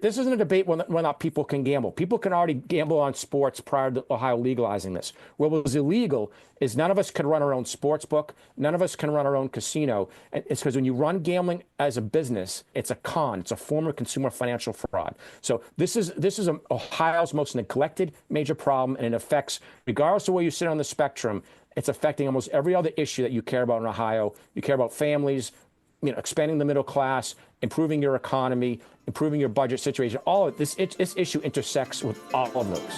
This isn't a debate whether or not people can gamble. People can already gamble on sports prior to Ohio legalizing this. What was illegal is none of us could run our own sports book. None of us can run our own casino. And it's because when you run gambling as a business, it's a con. It's a form of consumer financial fraud. So this is Ohio's most neglected major problem, and it affects, regardless of where you sit on the spectrum, it's affecting almost every other issue that you care about in Ohio. You care about families, expanding the middle class, improving your economy, improving your budget situation. All of this issue intersects with all of those.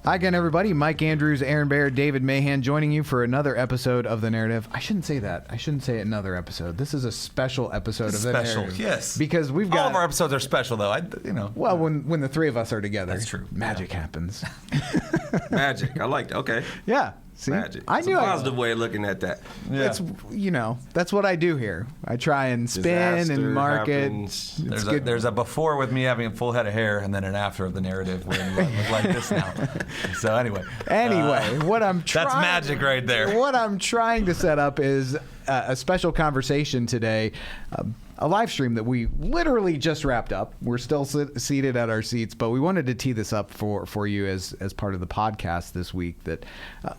Hi again, everybody. Mike Andrews, Aaron Baer, David Mahan joining you for another episode of The Narrative. I shouldn't say that. I shouldn't say another episode. This is a special episode of The Narrative. Yes. Because we've got... All of our episodes are special, though. Well, when the three of us are together. That's true. Magic happens. Magic. I liked it. Okay. Yeah. See? Magic. I knew a positive way of looking at that. Yeah. It's, that's what I do here. I try and spin Disaster and market. happens. There's a before with me having a full head of hair, and then an after of The Narrative where you look like this now. So anyway, what I'm trying... That's magic right there. What I'm trying to set up is a special conversation today. A live stream that we literally just wrapped up. We're still seated at our seats, but we wanted to tee this up for you as part of the podcast this week, that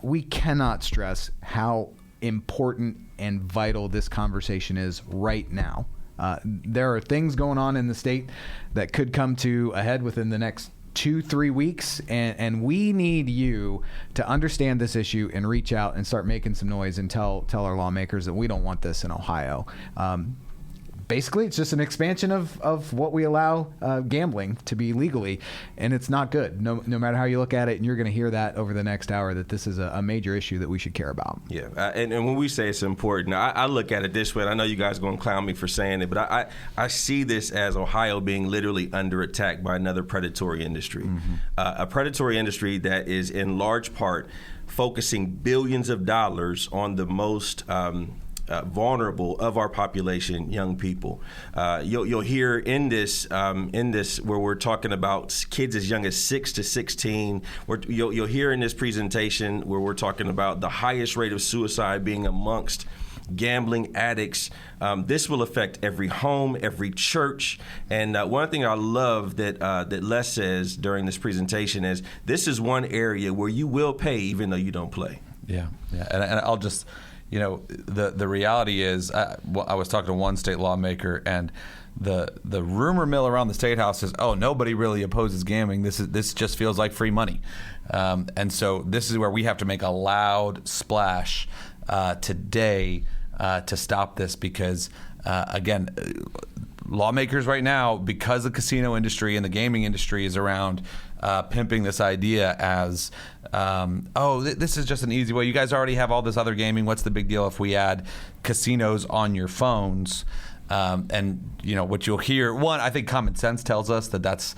we cannot stress how important and vital this conversation is right now. There are things going on in the state that could come to a head within the next 2-3 weeks, and we need you to understand this issue and reach out and start making some noise and tell our lawmakers that we don't want this in Ohio. Basically, it's just an expansion of what we allow gambling to be legally, and it's not good. No matter how you look at it, and you're going to hear that over the next hour, that this is a major issue that we should care about. Yeah, and when we say it's important, I look at it this way, and I know you guys are going to clown me for saying it, but I see this as Ohio being literally under attack by another predatory industry. Mm-hmm. A predatory industry that is in large part focusing billions of dollars on the most vulnerable of our population, young people. You'll hear in this where we're talking about kids as young as 6 to 16. You'll hear in this presentation where we're talking about the highest rate of suicide being amongst gambling addicts. This will affect every home, every church. And one thing I love that Les says during this presentation is this is one area where you will pay even though you don't play. Yeah. And I'll just... the reality is, I was talking to one state lawmaker, and the rumor mill around the state house is, nobody really opposes gambling. This just feels like free money, and so this is where we have to make a loud splash today to stop this, because again, lawmakers right now, because the casino industry and the gaming industry is around pimping this idea as, this is just an easy way. You guys already have all this other gaming. What's the big deal if we add casinos on your phones? And what you'll hear, one, I think common sense tells us that that's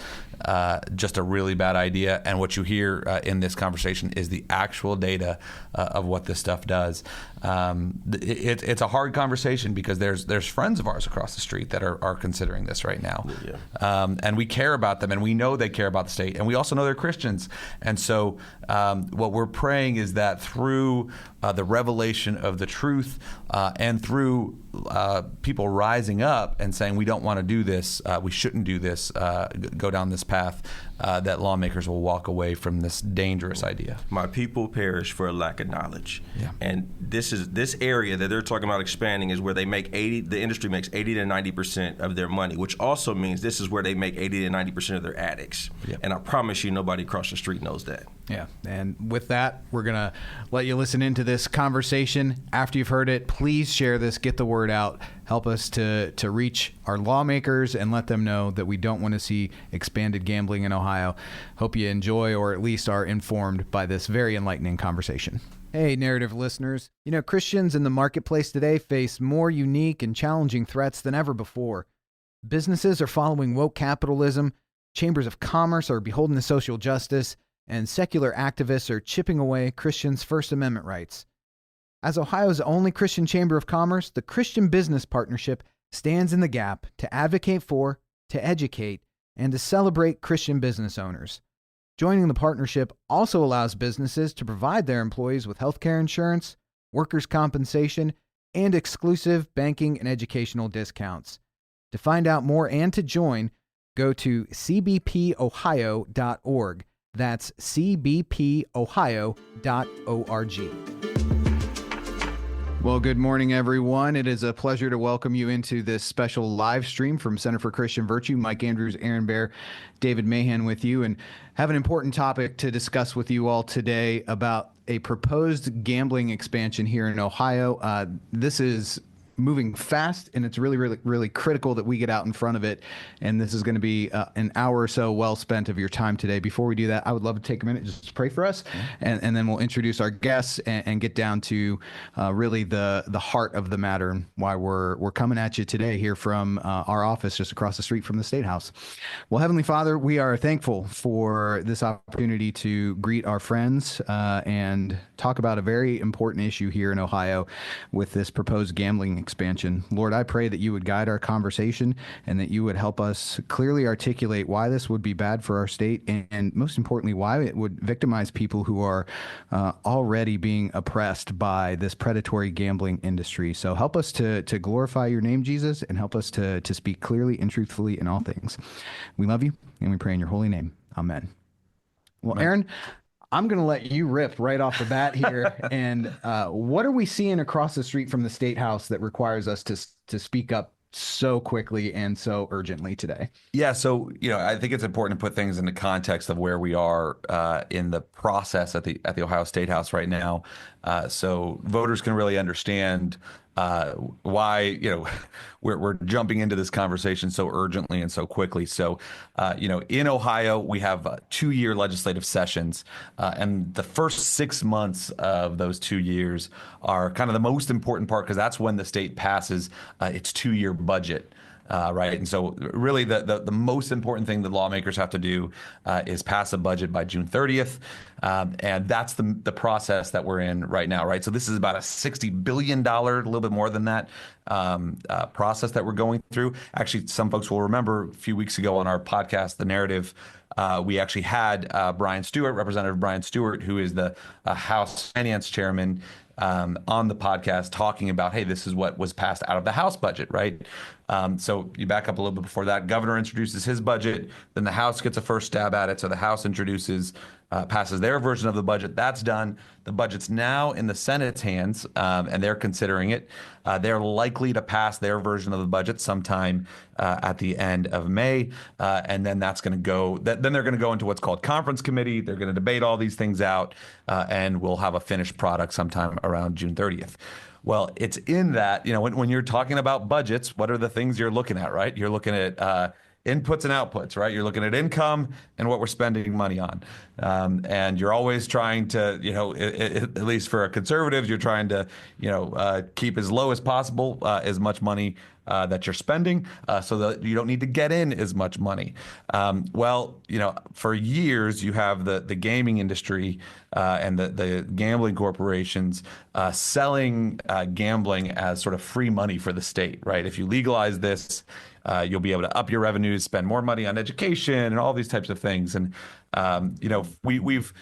just a really bad idea. And what you hear in this conversation is the actual data of what this stuff does. It's a hard conversation because there's friends of ours across the street that are considering this right now. Yeah. And we care about them, and we know they care about the state, and we also know they're Christians. And so what we're praying is that through the revelation of the truth and through people rising up and saying we don't want to do this, we shouldn't do this, go down this path, that lawmakers will walk away from this dangerous idea. My people perish for a lack of knowledge. Yeah. And this area that they're talking about expanding is where they make the industry makes 80 to 90% of their money, which also means this is where they make 80 to 90% of their addicts. Yep. And I promise you, nobody across the street knows that. Yeah. And with that, we're going to let you listen into this conversation. After you've heard it, please share this, get the word out, help us to reach our lawmakers and let them know that we don't want to see expanded gambling in Ohio. Hope you enjoy, or at least are informed by this very enlightening conversation. Hey, Narrative listeners. Christians in the marketplace today face more unique and challenging threats than ever before. Businesses are following woke capitalism, chambers of commerce are beholden to social justice, and secular activists are chipping away Christians' First Amendment rights. As Ohio's only Christian Chamber of Commerce, the Christian Business Partnership stands in the gap to advocate for, to educate, and to celebrate Christian business owners. Joining the partnership also allows businesses to provide their employees with healthcare insurance, workers' compensation, and exclusive banking and educational discounts. To find out more and to join, go to cbpohio.org. That's cbpohio.org. Well, good morning, everyone. It is a pleasure to welcome you into this special live stream from Center for Christian Virtue. Mike Andrews, Aaron Baer, David Mahan with you, and have an important topic to discuss with you all today about a proposed gambling expansion here in Ohio. This is moving fast, and it's really critical that we get out in front of it. And this is going to be an hour or so well spent of your time today. Before we do that, I would love to take a minute just to pray for us, and then we'll introduce our guests and get down to really the heart of the matter and why we're coming at you today here from our office just across the street from the State House. Well, Heavenly Father, we are thankful for this opportunity to greet our friends and talk about a very important issue here in Ohio with this proposed gambling expansion. Lord, I pray that you would guide our conversation and that you would help us clearly articulate why this would be bad for our state, and most importantly, why it would victimize people who are already being oppressed by this predatory gambling industry. So help us to glorify your name, Jesus, and help us to speak clearly and truthfully in all things. We love you, and we pray in your holy name. Amen. Well, Amen. Aaron, I'm going to let you rip right off the bat here. And what are we seeing across the street from the State House that requires us to speak up so quickly and so urgently today? Yeah, so I think it's important to put things into context of where we are in the process at the Ohio State House right now, so voters can really understand why we're jumping into this conversation so urgently and so quickly. So in Ohio, we have 2-year legislative sessions, and the first 6 months of those 2 years are kind of the most important part, because that's when the state passes its 2-year budget. Right. And so really the most important thing that lawmakers have to do is pass a budget by June 30th. And that's the process that we're in right now. Right. So this is about a $60 billion, a little bit more than that, process that we're going through. Actually, some folks will remember a few weeks ago on our podcast, The Narrative, we actually had Representative Brian Stewart, who is the House Finance Chairman, on the podcast talking about, hey, this is what was passed out of the House budget, right? So you back up a little bit before that. Governor introduces his budget, then the House gets a first stab at it. So the House passes their version of the budget. That's done. The budget's now in the Senate's hands, and they're considering it. They're likely to pass their version of the budget sometime at the end of May, and then that's going to go. Then they're going to go into what's called conference committee. They're going to debate all these things out, and we'll have a finished product sometime around June 30th. Well, it's in that, when you're talking about budgets, what are the things you're looking at, right? You're looking at inputs and outputs, right? You're looking at income and what we're spending money on. And you're always trying to, at least for conservatives, you're trying to, keep as low as possible, as much money that you're spending, so that you don't need to get in as much money. For years, you have the gaming industry and the gambling corporations selling gambling as sort of free money for the state, right? If you legalize this, you'll be able to up your revenues, spend more money on education and all these types of things. And, we've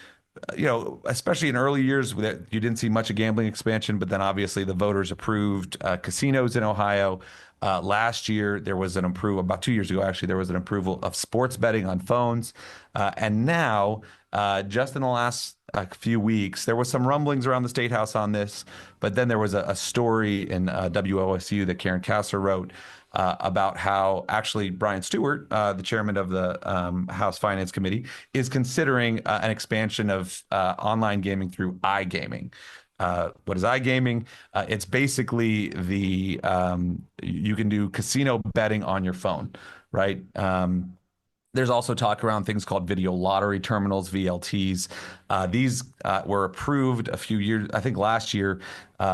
especially in early years, you didn't see much of gambling expansion, but then obviously the voters approved casinos in Ohio. Last year, there was about 2 years ago, actually, there was an approval of sports betting on phones. And now, just in the last few weeks, there was some rumblings around the State House on this, but then there was a story in WOSU that Karen Kasser wrote about how actually Brian Stewart, the chairman of the House Finance Committee, is considering an expansion of online gaming through iGaming. What is iGaming? It's basically you can do casino betting on your phone, right? There's also talk around things called video lottery terminals, VLTs. These were approved a few years, I think last year,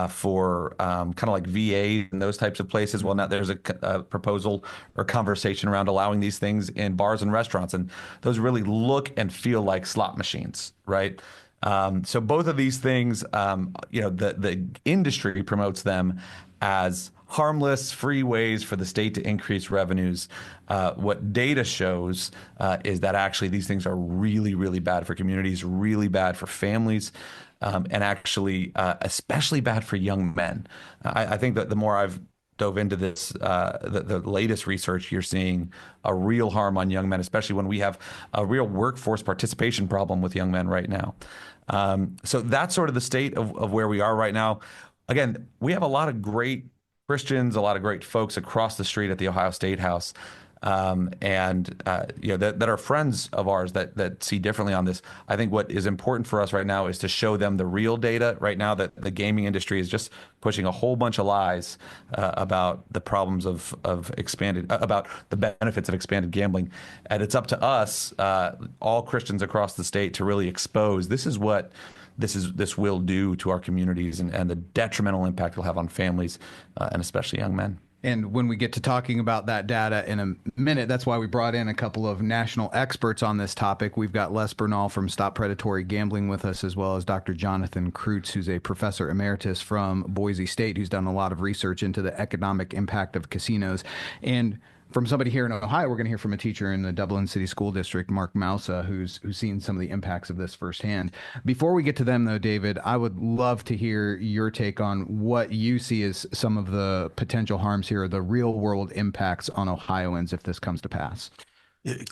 for kind of like VA and those types of places. Well, now there's a proposal or conversation around allowing these things in bars and restaurants, and those really look and feel like slot machines, right? So both of these things, the industry promotes them as harmless, free ways for the state to increase revenues. What data shows is that actually these things are really, really bad for communities, really bad for families. and actually especially bad for young men. I think that the more I've dove into this, the latest research, you're seeing a real harm on young men, especially when we have a real workforce participation problem with young men right now. So that's sort of the state of where we are right now. Again, we have a lot of great Christians, a lot of great folks across the street at the Ohio State House, that are friends of ours that see differently on this. I think what is important for us right now is to show them the real data. Right now, that the gaming industry is just pushing a whole bunch of lies about the problems of about the benefits of expanded gambling, and it's up to us, all Christians across the state, to really expose this is what this will do to our communities and the detrimental impact it'll have on families and especially young men. And when we get to talking about that data in a minute, that's why we brought in a couple of national experts on this topic. We've got Les Bernal from Stop Predatory Gambling with us, as well as Dr. Jonathan Krutz, who's a professor emeritus from Boise State, who's done a lot of research into the economic impact of casinos. And from somebody here in Ohio, we're going to hear from a teacher in the Dublin City School District, Mark Mousa, who's seen some of the impacts of this firsthand. Before we get to them, though, David, I would love to hear your take on what you see as some of the potential harms here, the real-world impacts on Ohioans if this comes to pass.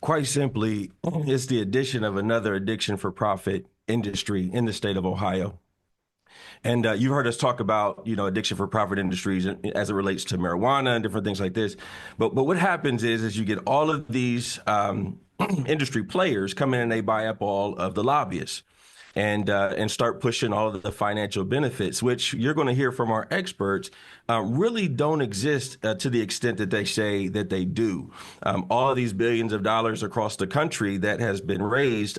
Quite simply, it's the addition of another addiction for profit industry in the state of Ohio. And you've heard us talk about, addiction for profit industries as it relates to marijuana and different things like this. But what happens is you get all of these industry players come in and they buy up all of the lobbyists and start pushing all of the financial benefits, which you're going to hear from our experts really don't exist to the extent that they say that they do. All of these billions of dollars across the country that has been raised,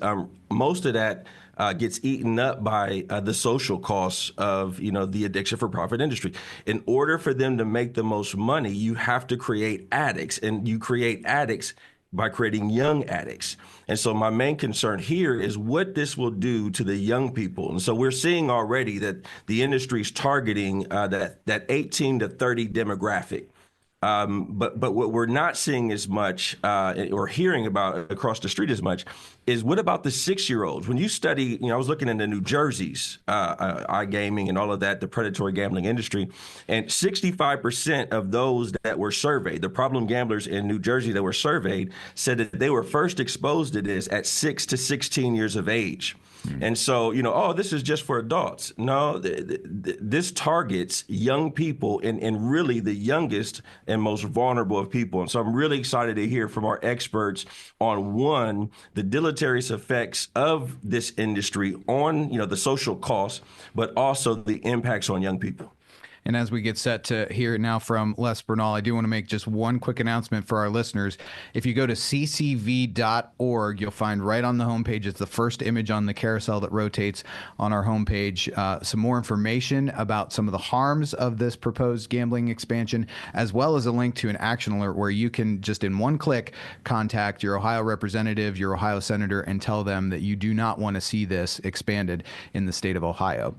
most of that gets eaten up by the social costs of, the addiction for profit industry. In order for them to make the most money, you have to create addicts, and you create addicts by creating young addicts. And so my main concern here is what this will do to the young people. And so we're seeing already that the industry is targeting that 18 to 30 demographic. But what we're not seeing as much or hearing about across the street as much is what about the 6-year-olds? When you study, I was looking into New Jersey's iGaming and all of that, the predatory gambling industry, and 65% of those that were surveyed, the problem gamblers in New Jersey that were surveyed, said that they were first exposed to this at 6 to 16 years of age. And so, this is just for adults. No, this targets young people and really the youngest and most vulnerable of people. And so I'm really excited to hear from our experts on, one, the deleterious effects of this industry on, the social costs, but also the impacts on young people. And as we get set to hear now from Les Bernal, I do want to make just one quick announcement for our listeners. If you go to ccv.org, you'll find right on the homepage, it's the first image on the carousel that rotates on our homepage, some more information about some of the harms of this proposed gambling expansion, as well as a link to an action alert where you can just in one click contact your Ohio representative, your Ohio senator, and tell them that you do not want to see this expanded in the state of Ohio.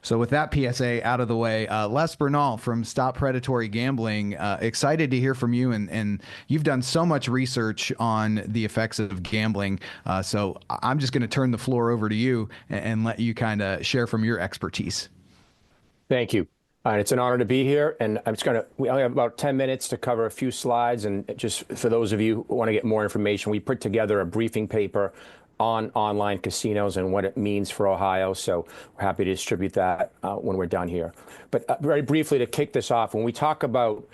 So with that PSA out of the way, Les Bernal from Stop Predatory Gambling, excited to hear from you, and you've done so much research on the effects of gambling. So I'm just going to turn the floor over to you and let you kind of share from your expertise. Thank you. It's an honor to be here, and we only have about 10 minutes to cover a few slides, and just for those of you who want to get more information, we put together a briefing paper on online casinos and what it means for Ohio. So we're happy to distribute that when we're done here. But very briefly, to kick this off, when we talk about,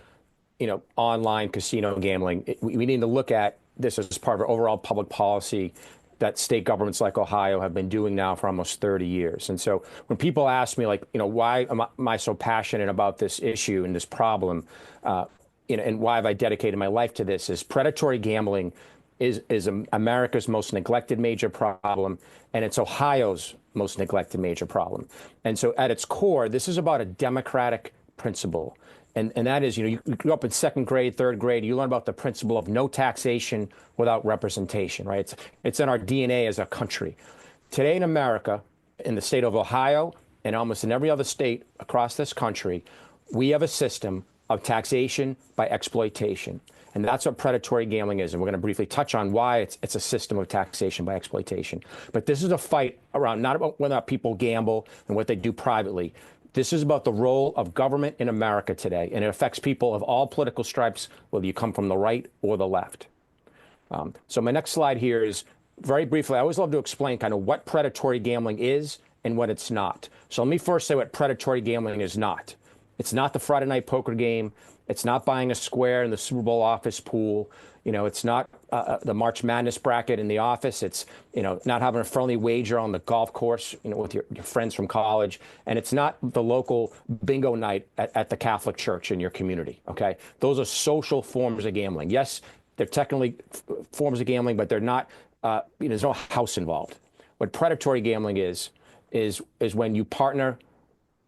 online casino gambling, we need to look at this as part of our overall public policy that state governments like Ohio have been doing now for almost 30 years. And so when people ask me, why am I so passionate about this issue and this problem, and why have I dedicated my life to this, is predatory gambling is America's most neglected major problem, and it's Ohio's most neglected major problem. And so at its core, this is about a democratic principle. And that is, you grew up in second grade, third grade, you learn about the principle of no taxation without representation, right? It's in our DNA as a country. Today in America, in the state of Ohio, and almost in every other state across this country, we have a system of taxation by exploitation. And that's what predatory gambling is. And we're going to briefly touch on why it's a system of taxation by exploitation. But this is a fight around not about whether or not people gamble and what they do privately. This is about the role of government in America today. And it affects people of all political stripes, whether you come from the right or the left. So my next slide here is very briefly, I always love to explain kind of what predatory gambling is and what it's not. So let me first say what predatory gambling is not. It's not the Friday night poker game. It's not buying a square in the Super Bowl office pool. It's not the March Madness bracket in the office. It's, not having a friendly wager on the golf course, with your friends from college. And it's not the local bingo night at the Catholic Church in your community, okay? Those are social forms of gambling. Yes, they're technically forms of gambling, but they're not, there's no house involved. What predatory gambling is when you partner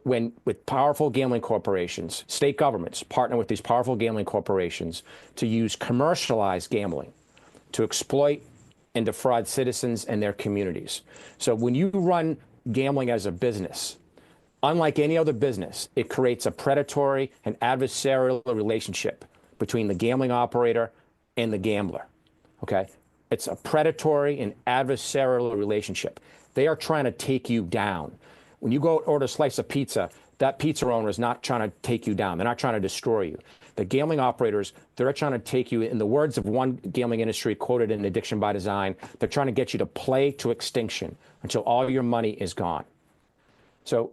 with powerful gambling corporations, state governments partner with these powerful gambling corporations to use commercialized gambling to exploit and defraud citizens and their communities. So when you run gambling as a business, unlike any other business, it creates a predatory and adversarial relationship between the gambling operator and the gambler, okay? It's a predatory and adversarial relationship. They are trying to take you down. When you go order a slice of pizza, that pizza owner is not trying to take you down. They're not trying to destroy you. The gambling operators, they're trying to take you, in the words of one gambling industry quoted in Addiction by Design, they're trying to get you to play to extinction until all your money is gone. So,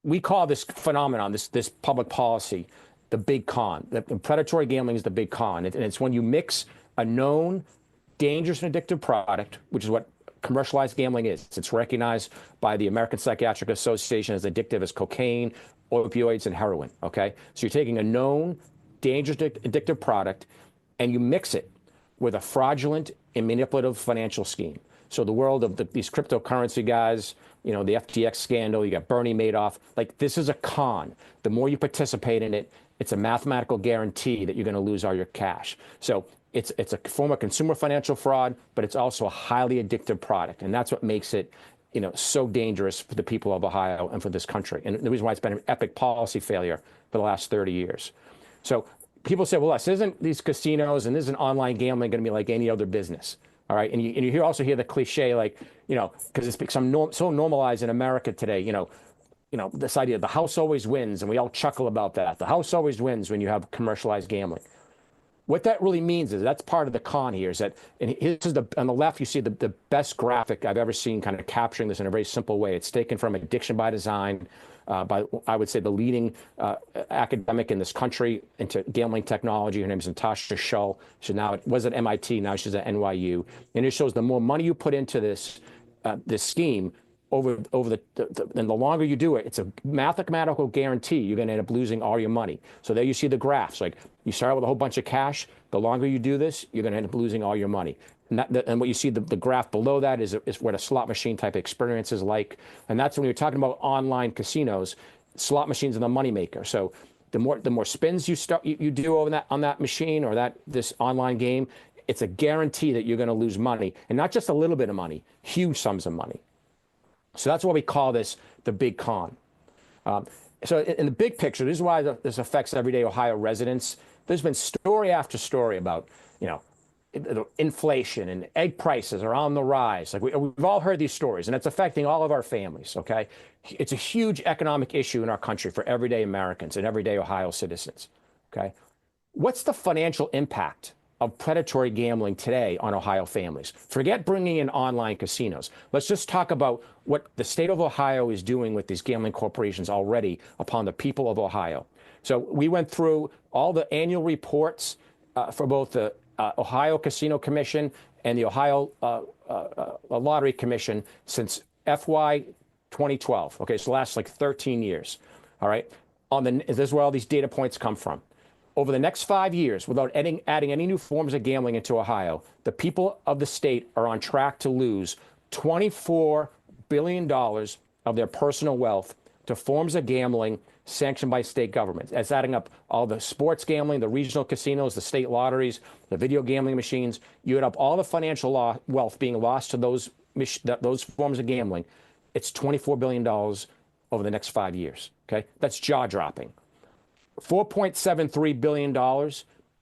we call this phenomenon, this public policy, the big con. The predatory gambling is the big con. And it's when you mix a known dangerous and addictive product, which is what commercialized gambling is. It's recognized by the American Psychiatric Association as addictive as cocaine, opioids, and heroin, okay? So you're taking a known, dangerous, addictive product, and you mix it with a fraudulent and manipulative financial scheme. So the world of these cryptocurrency guys, the FTX scandal, you got Bernie Madoff, this is a con. The more you participate in it, it's a mathematical guarantee that you're going to lose all your cash. So it's a form of consumer financial fraud, but it's also a highly addictive product. And that's what makes it, so dangerous for the people of Ohio and for this country. And the reason why it's been an epic policy failure for the last 30 years. So people say, well, isn't these casinos and isn't online gambling going to be like any other business? All right. And you also hear the cliche, because it's become so normalized in America today, this idea of the house always wins. And we all chuckle about that. The house always wins when you have commercialized gambling. What that really means is that's part of the con here is that, and this is on the left, you see the best graphic I've ever seen kind of capturing this in a very simple way. It's taken from Addiction by Design by, I would say, the leading academic in this country into gambling technology. Her name is Natasha Shull. She now was at MIT, now she's at NYU. And it shows the more money you put into this scheme, and the longer you do it, it's a mathematical guarantee you're going to end up losing all your money. So there you see the graphs. You start with a whole bunch of cash. The longer you do this, you're going to end up losing all your money. And what you see, the graph below that is what a slot machine type experience is like. And that's when you're talking about online casinos, slot machines are the moneymaker. So the more spins you do on that machine or this online game, it's a guarantee that you're going to lose money. And not just a little bit of money, huge sums of money. So that's why we call this the big con. So in the big picture, this is why this affects everyday Ohio residents. There's been story after story about, inflation and egg prices are on the rise. We've all heard these stories, and it's affecting all of our families, okay? It's a huge economic issue in our country for everyday Americans and everyday Ohio citizens, okay? What's the financial impact of predatory gambling today on Ohio families? Forget bringing in online casinos. Let's just talk about what the state of Ohio is doing with these gambling corporations already upon the people of Ohio. So we went through all the annual reports for both the Ohio Casino Commission and the Ohio Lottery Commission since FY 2012. Okay, so the last 13 years. All right, this is where all these data points come from. Over the next 5 years, without adding any new forms of gambling into Ohio, the people of the state are on track to lose $24 billion of their personal wealth to forms of gambling sanctioned by state governments. That's adding up all the sports gambling, the regional casinos, the state lotteries, the video gambling machines. You add up all the financial wealth being lost to those forms of gambling. It's $24 billion over the next 5 years. Okay, that's jaw-dropping. $4.73 billion,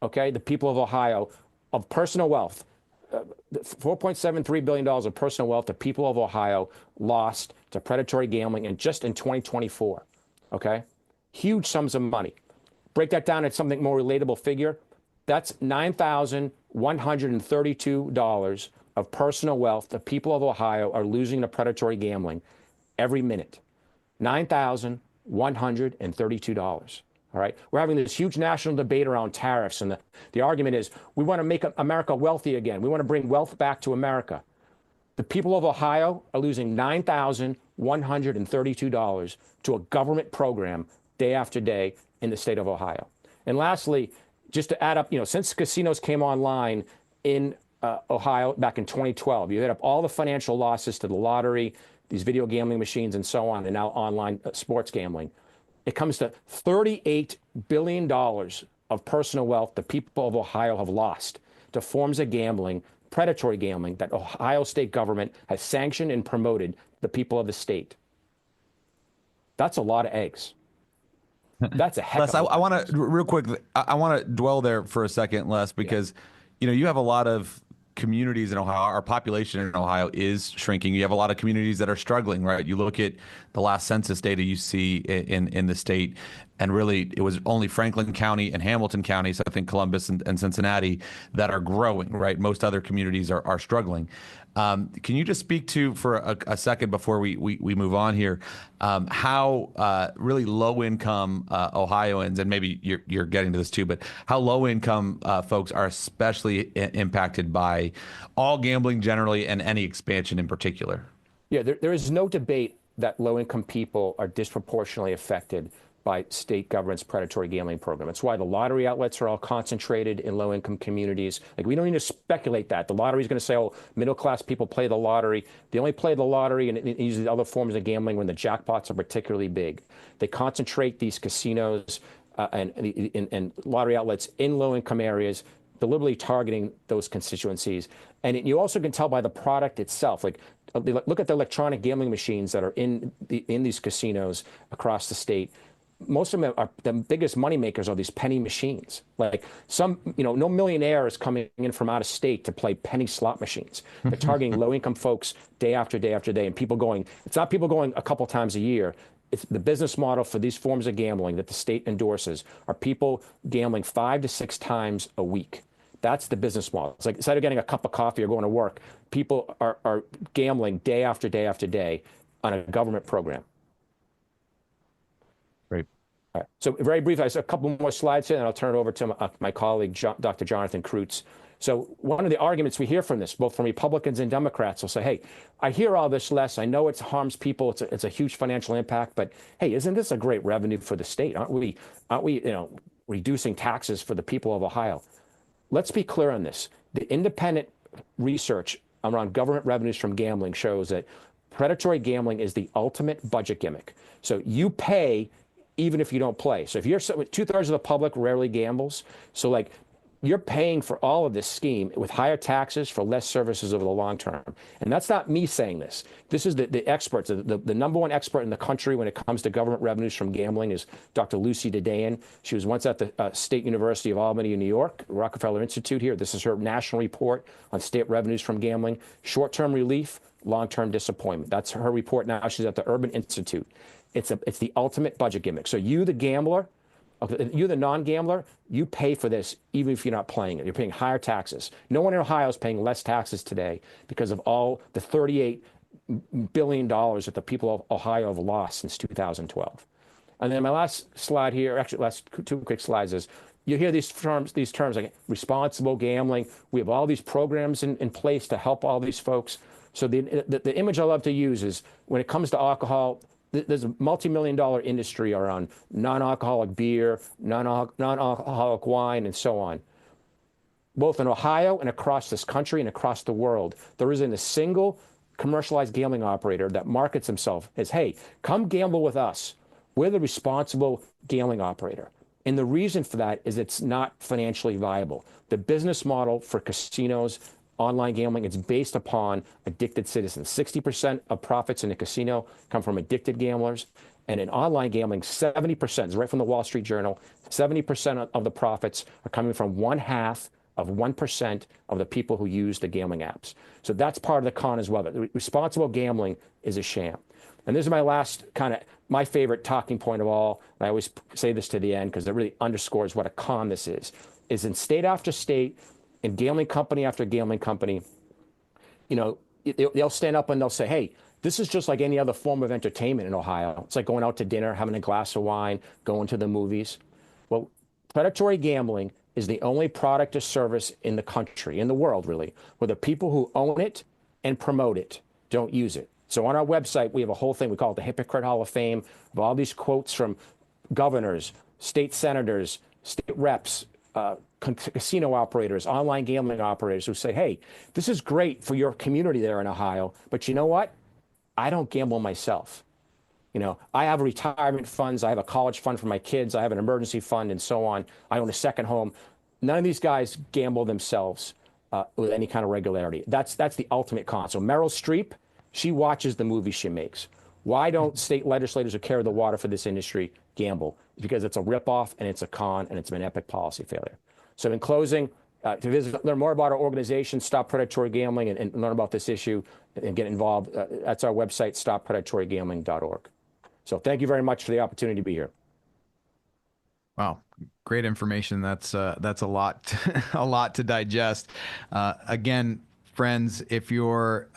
okay, the people of Ohio, of personal wealth, $4.73 billion of personal wealth the people of Ohio lost to predatory gambling and just in 2024, okay? Huge sums of money. Break that down at something more relatable figure. That's $9,132 of personal wealth the people of Ohio are losing to predatory gambling every minute. $9,132. All right. We're having this huge national debate around tariffs. And the argument is we want to make America wealthy again. We want to bring wealth back to America. The people of Ohio are losing $9,132 to a government program day after day in the state of Ohio. And lastly, just to add up, since casinos came online in Ohio back in 2012, you add up all the financial losses to the lottery, these video gambling machines and so on, and now online sports gambling. It comes to $38 billion of personal wealth the people of Ohio have lost to forms of gambling, predatory gambling, that Ohio state government has sanctioned and promoted the people of the state. That's a lot of eggs. That's a heck Les, of a lot. I want to, real quick, I want to dwell there for a second, Les, because, you have a lot of communities in Ohio. Our population in Ohio is shrinking. You have a lot of communities that are struggling, right? You look at the last census data you see in the state, and really it was only Franklin County and Hamilton County, so I think Columbus and Cincinnati, that are growing, right? Most other communities are struggling. Can you just speak to, for a second before we move on here, how really low-income Ohioans, and maybe you're getting to this too, but how low-income folks are especially impacted by all gambling generally and any expansion in particular? Yeah, there is no debate that low-income people are disproportionately affected by state government's predatory gambling program. It's why the lottery outlets are all concentrated in low-income communities. Like, we don't need to speculate that. The lottery is going to say, oh, middle-class people play the lottery. They only play the lottery and use the other forms of gambling when the jackpots are particularly big. They concentrate these casinos and lottery outlets in low-income areas, deliberately targeting those constituencies. And you also can tell by the product itself. Like, look at the electronic gambling machines that are in these casinos across the state. Most of them are, the biggest money makers are these penny machines. Like, no millionaire is coming in from out of state to play penny slot machines. They're targeting low-income folks day after day after day, and it's not people going a couple times a year. It's the business model for these forms of gambling that the state endorses are people gambling 5 to 6 times a week. That's the business model. It's like, instead of getting a cup of coffee or going to work, people are gambling day after day after day on a government program. Great. All right. So very briefly, I have a couple more slides here, and I'll turn it over to my colleague, Dr. Jonathan Krutz. So one of the arguments we hear from this, both from Republicans and Democrats, will say, hey, I hear all this, Les. I know it harms people. It's a huge financial impact. But, hey, isn't this a great revenue for the state? Aren't we reducing taxes for the people of Ohio? Let's be clear on this. The independent research around government revenues from gambling shows that predatory gambling is the ultimate budget gimmick. So you pay even if you don't play. So if you're 2/3 of the public rarely gambles, so like you're paying for all of this scheme with higher taxes for less services over the long term. And that's not me saying this. This is the experts. The number one expert in the country when it comes to government revenues from gambling is Dr. Lucy Dedayan. She was once at the State University of Albany in New York, Rockefeller Institute here. This is her national report on state revenues from gambling. Short-term relief, long-term disappointment. That's her report now. She's at the Urban Institute. It's the ultimate budget gimmick. So you, the gambler, you, the non-gambler, you pay for this even if you're not playing it. You're paying higher taxes. No one in Ohio is paying less taxes today because of all the $38 billion that the people of Ohio have lost since 2012. And then my last slide here, actually last 2 quick slides, is you hear these terms like responsible gambling. We have all these programs in place to help all these folks. So the image I love to use is when it comes to alcohol, there's a multi-million-dollar industry around non-alcoholic beer, non-alcoholic wine, and so on. Both in Ohio and across this country and across the world, there isn't a single commercialized gambling operator that markets himself as, hey, come gamble with us. We're the responsible gambling operator. And the reason for that is it's not financially viable. The business model for casinos, online gambling, it's based upon addicted citizens. 60% of profits in a casino come from addicted gamblers. And in online gambling, 70%, is right from the Wall Street Journal, 70% of the profits are coming from 0.5% of the people who use the gambling apps. So that's part of the con as well. That responsible gambling is a sham. And this is my last my favorite talking point of all. And I always say this to the end because it really underscores what a con this is in state after state, in gambling company after gambling company, they'll stand up and they'll say, hey, this is just like any other form of entertainment in Ohio. It's like going out to dinner, having a glass of wine, going to the movies. Well, predatory gambling is the only product or service in the country, in the world really, where the people who own it and promote it don't use it. So on our website, we have a whole thing, we call it the Hypocrite Hall of Fame, of all these quotes from governors, state senators, state reps, casino operators, online gambling operators who say, hey, this is great for your community there in Ohio, but you know what? I don't gamble myself. I have retirement funds. I have a college fund for my kids. I have an emergency fund and so on. I own a second home. None of these guys gamble themselves with any kind of regularity. That's the ultimate con. So Meryl Streep, she watches the movies she makes. Why don't state legislators who carry the water for this industry gamble? Because it's a ripoff and it's a con and it's an epic policy failure. So in closing, to learn more about our organization, Stop Predatory Gambling, and learn about this issue and get involved, that's our website, stoppredatorygambling.org. So thank you very much for the opportunity to be here. Wow, great information. That's a lot, a lot to digest. Again, friends, if you're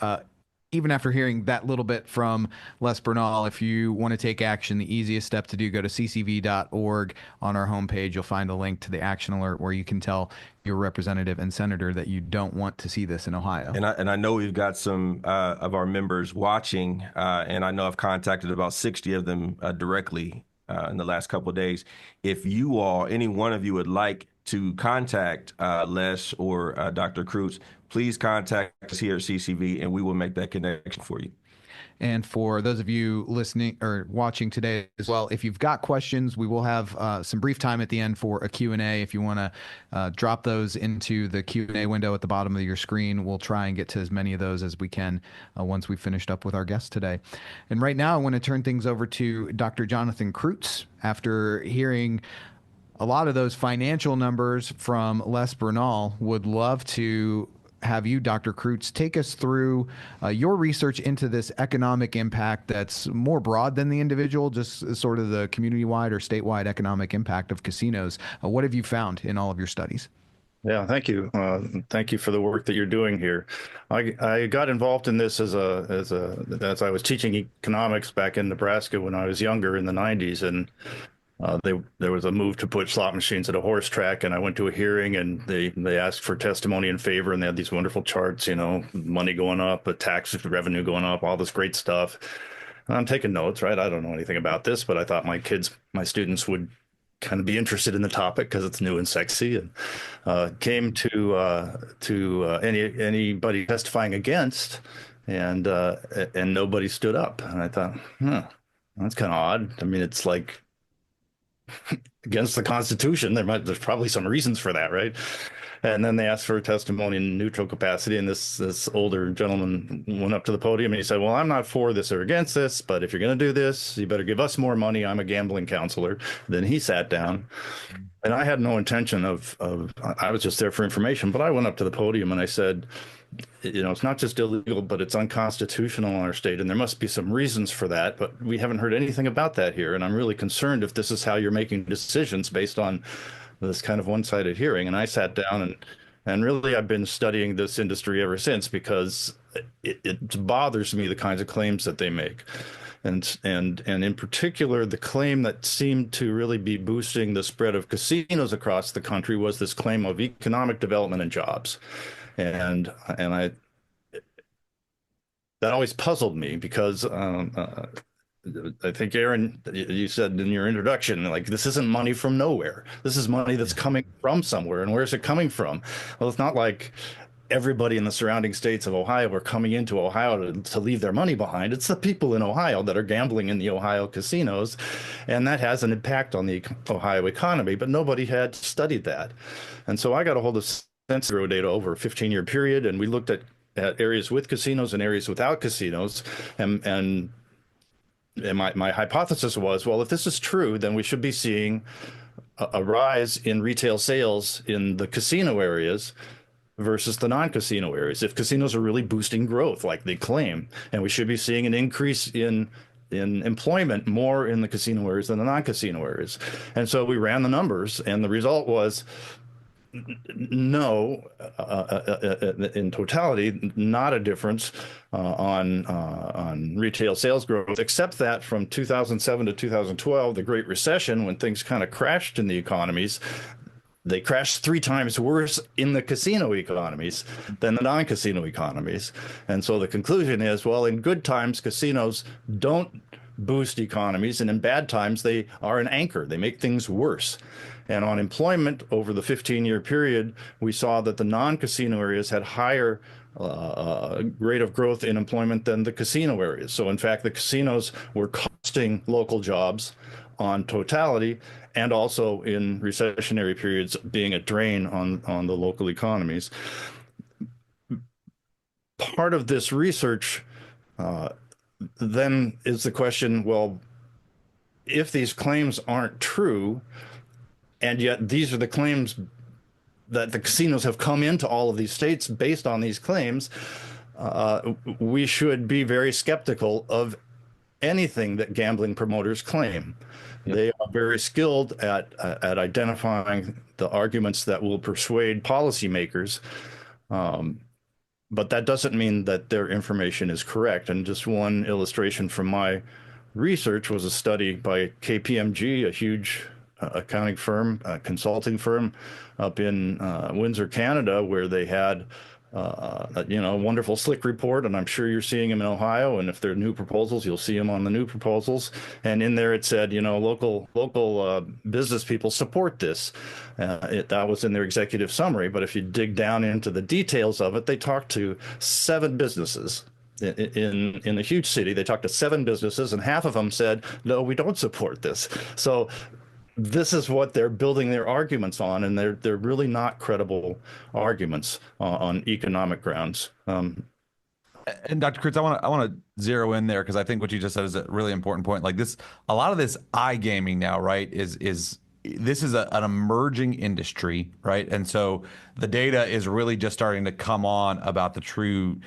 even after hearing that little bit from Les Bernal, if you want to take action, the easiest step to do, go to ccv.org. On our homepage, you'll find a link to the action alert where you can tell your representative and senator that you don't want to see this in Ohio. And I know we've got some of our members watching, and I know I've contacted about 60 of them directly in the last couple of days. If you all, any one of you would like to contact Les or Dr. Krutz, please contact us here at CCV and we will make that connection for you. And for those of you listening or watching today as well, if you've got questions, we will have some brief time at the end for a Q&A. If you want to drop those into the Q&A window at the bottom of your screen, we'll try and get to as many of those as we can once we've finished up with our guests today. And right now, I want to turn things over to Dr. Jonathan Krutz. After hearing a lot of those financial numbers from Les Bernal, would love to have you, Dr. Krutz, take us through your research into this economic impact that's more broad than the individual, just sort of the community-wide or statewide economic impact of casinos. What have you found in all of your studies? Yeah, thank you. Thank you for the work that you're doing here. I got involved in this as I was teaching economics back in Nebraska when I was younger in the 90s, and there was a move to put slot machines at a horse track, and I went to a hearing, and they asked for testimony in favor, and they had these wonderful charts, money going up, tax revenue going up, all this great stuff. And I'm taking notes, right? I don't know anything about this, but I thought my students would kind of be interested in the topic because it's new and sexy, and came to anybody testifying against, and nobody stood up. And I thought, that's kind of odd. I mean, it's like against the Constitution. There's probably some reasons for that, right? And then they asked for a testimony in neutral capacity, and this older gentleman went up to the podium and he said, well, I'm not for this or against this, but if you're going to do this, you better give us more money. I'm a gambling counselor. Then he sat down, and I had no intention of I was just there for information, but I went up to the podium and I said, it's not just illegal, but it's unconstitutional in our state, and there must be some reasons for that, but we haven't heard anything about that here, and I'm really concerned if this is how you're making decisions based on this kind of one-sided hearing. And I sat down, and really I've been studying this industry ever since, because it bothers me, the kinds of claims that they make. And in particular, the claim that seemed to really be boosting the spread of casinos across the country was this claim of economic development and jobs. And that always puzzled me, because I think, Aaron, you said in your introduction, like, this isn't money from nowhere. This is money that's coming from somewhere. And where's it coming from? Well, it's not like everybody in the surrounding states of Ohio are coming into Ohio to leave their money behind. It's the people in Ohio that are gambling in the Ohio casinos, and that has an impact on the Ohio economy, but nobody had studied that. And so I got a hold of Census Bureau data over a 15-year period, and we looked at areas with casinos and areas without casinos, and and my hypothesis was, well, if this is true, then we should be seeing a rise in retail sales in the casino areas versus the non-casino areas. If casinos are really boosting growth like they claim, and we should be seeing an increase in employment more in the casino areas than the non-casino areas. And so we ran the numbers, and the result was no, in totality, not a difference on retail sales growth, except that from 2007 to 2012, the Great Recession, when things kind of crashed in the economies, they crashed 3 times worse in the casino economies than the non-casino economies. And so the conclusion is, well, in good times, casinos don't boost economies, and in bad times, they are an anchor. They make things worse. And on employment over the 15-year period, we saw that the non-casino areas had higher rate of growth in employment than the casino areas. So in fact, the casinos were costing local jobs on totality, and also in recessionary periods being a drain on the local economies. Part of this research then is the question, well, if these claims aren't true, and yet these are the claims that the casinos have come into all of these states based on these claims, we should be very skeptical of anything that gambling promoters claim. Yep. They are very skilled at identifying the arguments that will persuade policymakers, but that doesn't mean that their information is correct. And just one illustration from my research was a study by KPMG, a huge accounting firm, consulting firm up in Windsor, Canada, where they had a wonderful slick report, and I'm sure you're seeing them in Ohio. And if there are new proposals, you'll see them on the new proposals. And in there it said, local business people support this. That was in their executive summary. But if you dig down into the details of it, they talked to 7 businesses. In a huge city, they talked to 7 businesses, and half of them said, no, we don't support this. So this is what they're building their arguments on, and they're really not credible arguments on economic grounds. And Dr. Krutz, I want to zero in there, because I think what you just said is a really important point. Like this, a lot of this iGaming now, right, is this is an emerging industry, right? And so the data is really just starting to come on about the true,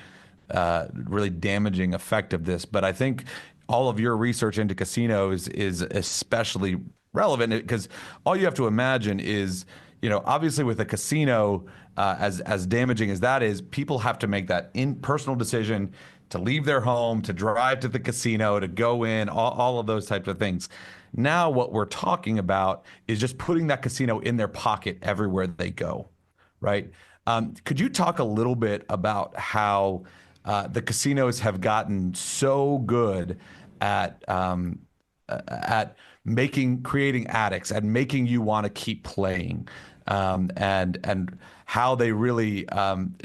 really damaging effect of this. But I think all of your research into casinos is especially relevant, because all you have to imagine is, obviously with a casino, as damaging as that is, people have to make that personal decision to leave their home, to drive to the casino, to go in, all of those types of things. Now what we're talking about is just putting that casino in their pocket everywhere they go, right? Could you talk a little bit about how the casinos have gotten so good at creating addicts and making you want to keep playing, and how they really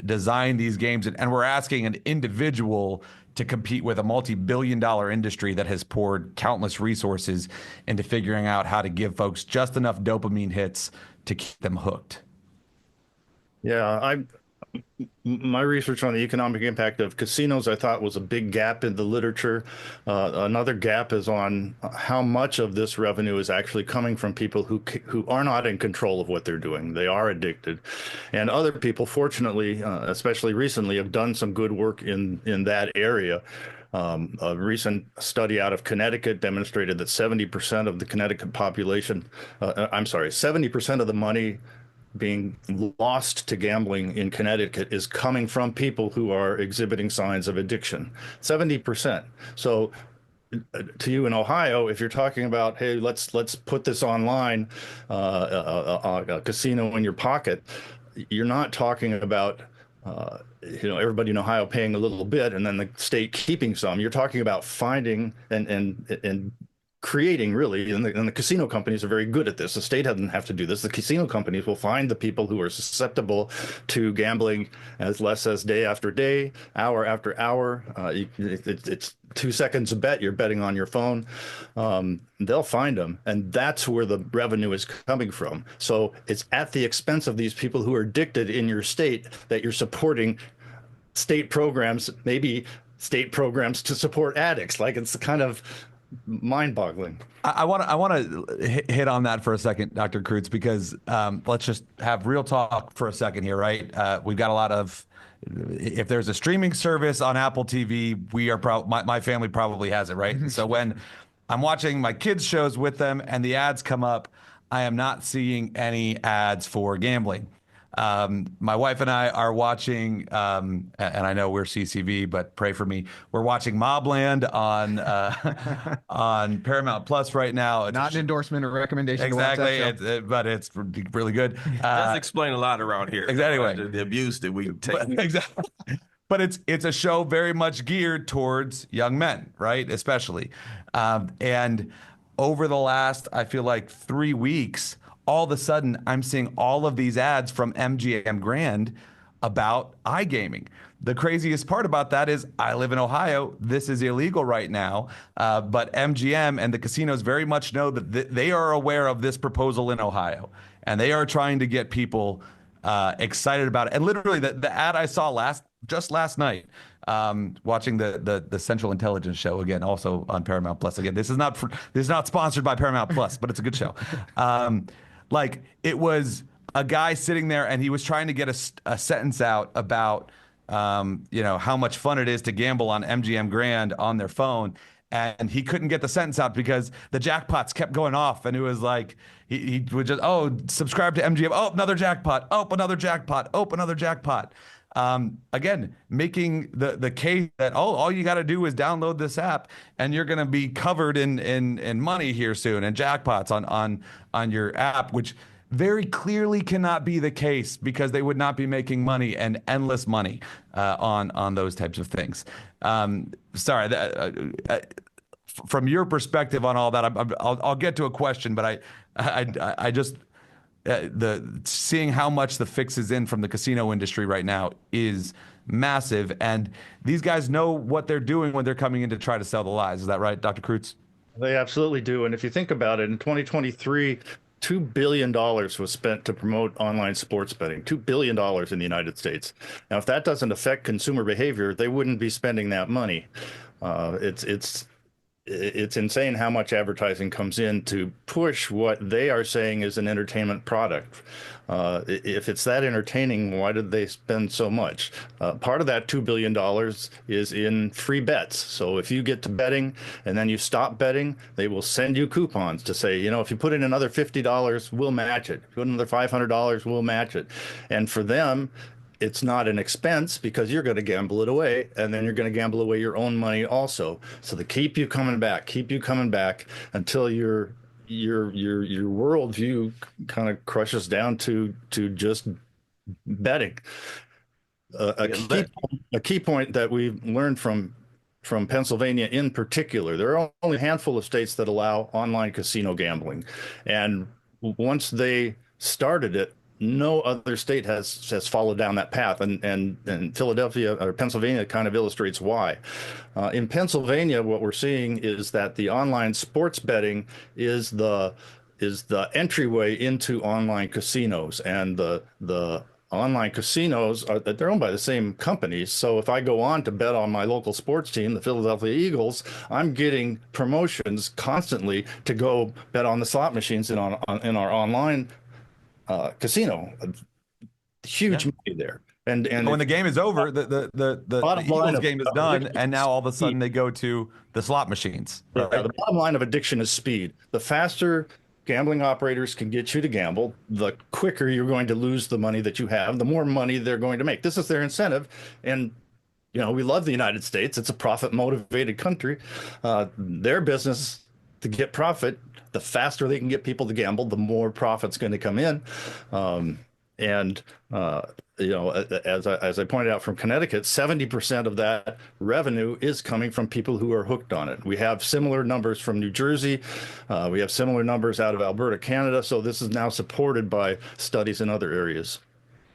design these games. And we're asking an individual to compete with a multi-billion-dollar industry that has poured countless resources into figuring out how to give folks just enough dopamine hits to keep them hooked. Yeah, my research on the economic impact of casinos, I thought, was a big gap in the literature. Another gap is on how much of this revenue is actually coming from people who are not in control of what they're doing. They are addicted. And other people, fortunately, especially recently, have done some good work in that area. A recent study out of Connecticut demonstrated that 70% of the Connecticut population, 70% of the money being lost to gambling in Connecticut is coming from people who are exhibiting signs of addiction. 70%. So to you in Ohio, if you're talking about, hey, let's put this online, a casino in your pocket, you're not talking about everybody in Ohio paying a little bit and then the state keeping some. You're talking about finding and creating, really, and the casino companies are very good at this. The state doesn't have to do this. The casino companies will find the people who are susceptible to gambling as less as day after day, hour after hour. It's 2 seconds a bet. You're betting on your phone. They'll find them, and that's where the revenue is coming from. So it's at the expense of these people who are addicted in your state that you're supporting state programs, maybe state programs to support addicts. Like, it's kind of mind-boggling. I want to hit on that for a second, Dr. Krutz, because let's just have real talk for a second here, right? We've got a lot of, if there's a streaming service on Apple TV, we are my family probably has it, right? So when I'm watching my kids' shows with them and the ads come up, I am not seeing any ads for gambling. My wife and I are watching, and I know we're CCV, but pray for me. We're watching Mobland on Paramount Plus right now. It's Not an endorsement or recommendation. exactly, but it's really good. Does explain a lot around here. Exactly. The abuse that we take. Exactly. But it's a show very much geared towards young men, right? Especially, and over the last, I feel like 3 weeks, all of a sudden, I'm seeing all of these ads from MGM Grand about iGaming. The craziest part about that is I live in Ohio. This is illegal right now. But MGM and the casinos very much know that they are aware of this proposal in Ohio. And they are trying to get people excited about it. And literally, the ad I saw just last night, watching the Central Intelligence show again, also on Paramount Plus. Again, this is not sponsored by Paramount Plus, but it's a good show. Like, it was a guy sitting there and he was trying to get a sentence out about, how much fun it is to gamble on MGM Grand on their phone. And he couldn't get the sentence out because the jackpots kept going off. And it was like, he would just, subscribe to MGM. Oh, another jackpot. Oh, another jackpot. Oh, another jackpot. Again, making the case that, all you got to do is download this app and you're going to be covered in money here soon and jackpots on your app, which very clearly cannot be the case because they would not be making money and endless money on those types of things. Sorry, from your perspective on all that, I'll get to a question, but I just seeing how much the fix is in from the casino industry right now is massive, and these guys know what they're doing when they're coming in to try to sell the lies. Is that right, Dr. Krutz? They absolutely do. And if you think about it, in 2023, $2 billion was spent to promote online sports betting, $2 billion in the United States. Now, if that doesn't affect consumer behavior, they wouldn't be spending that money. It's insane how much advertising comes in to push what they are saying is an entertainment product. If it's that entertaining, why did they spend so much? Part of that $2 billion is in free bets. So if you get to betting and then you stop betting, they will send you coupons to say, if you put in another $50, we'll match it. If you put in another $500, we'll match it. And for them, it's not an expense because you're going to gamble it away, and then you're going to gamble away your own money also. So they keep you coming back until your worldview kind of crushes down to just betting. A key point that we've learned from Pennsylvania in particular, there are only a handful of states that allow online casino gambling, and once they started it, no other state has followed down that path, and Philadelphia or Pennsylvania kind of illustrates why. In Pennsylvania, what we're seeing is that the online sports betting is the entryway into online casinos, and the online casinos they're owned by the same companies. So if I go on to bet on my local sports team, the Philadelphia Eagles, I'm getting promotions constantly to go bet on the slot machines in our online casino. Huge money there. And when the game is over, the Eagles game is done, and now all of a sudden they go to the slot machines. Right? The bottom line of addiction is speed. The faster gambling operators can get you to gamble, the quicker you're going to lose the money that you have, the more money they're going to make. This is their incentive. And we love the United States. It's a profit motivated country. Their business to get profit, the faster they can get people to gamble, the more profit's going to come in. As I pointed out from Connecticut, 70% of that revenue is coming from people who are hooked on it. We have similar numbers from New Jersey. We have similar numbers out of Alberta, Canada. So this is now supported by studies in other areas.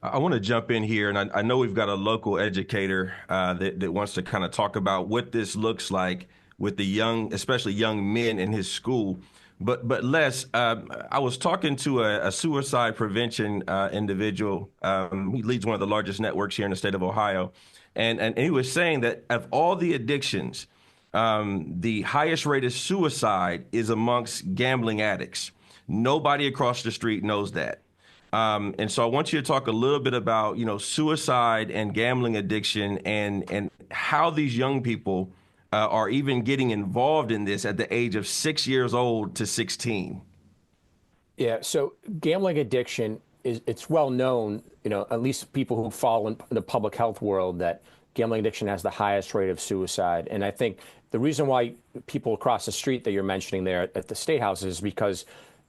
I want to jump in here, and I know we've got a local educator that wants to kind of talk about what this looks like with the young, especially young men in his school. But Les, I was talking to a suicide prevention individual. He leads one of the largest networks here in the state of Ohio. And he was saying that of all the addictions, the highest rate of suicide is amongst gambling addicts. Nobody across the street knows that. And so I want you to talk a little bit about, suicide and gambling addiction and how these young people are even getting involved in this at the age of 6 years old to 16. Yeah, so gambling addiction it's well known, at least people who follow in the public health world, that gambling addiction has the highest rate of suicide. And I think the reason why people across the street that you're mentioning there at the state house is because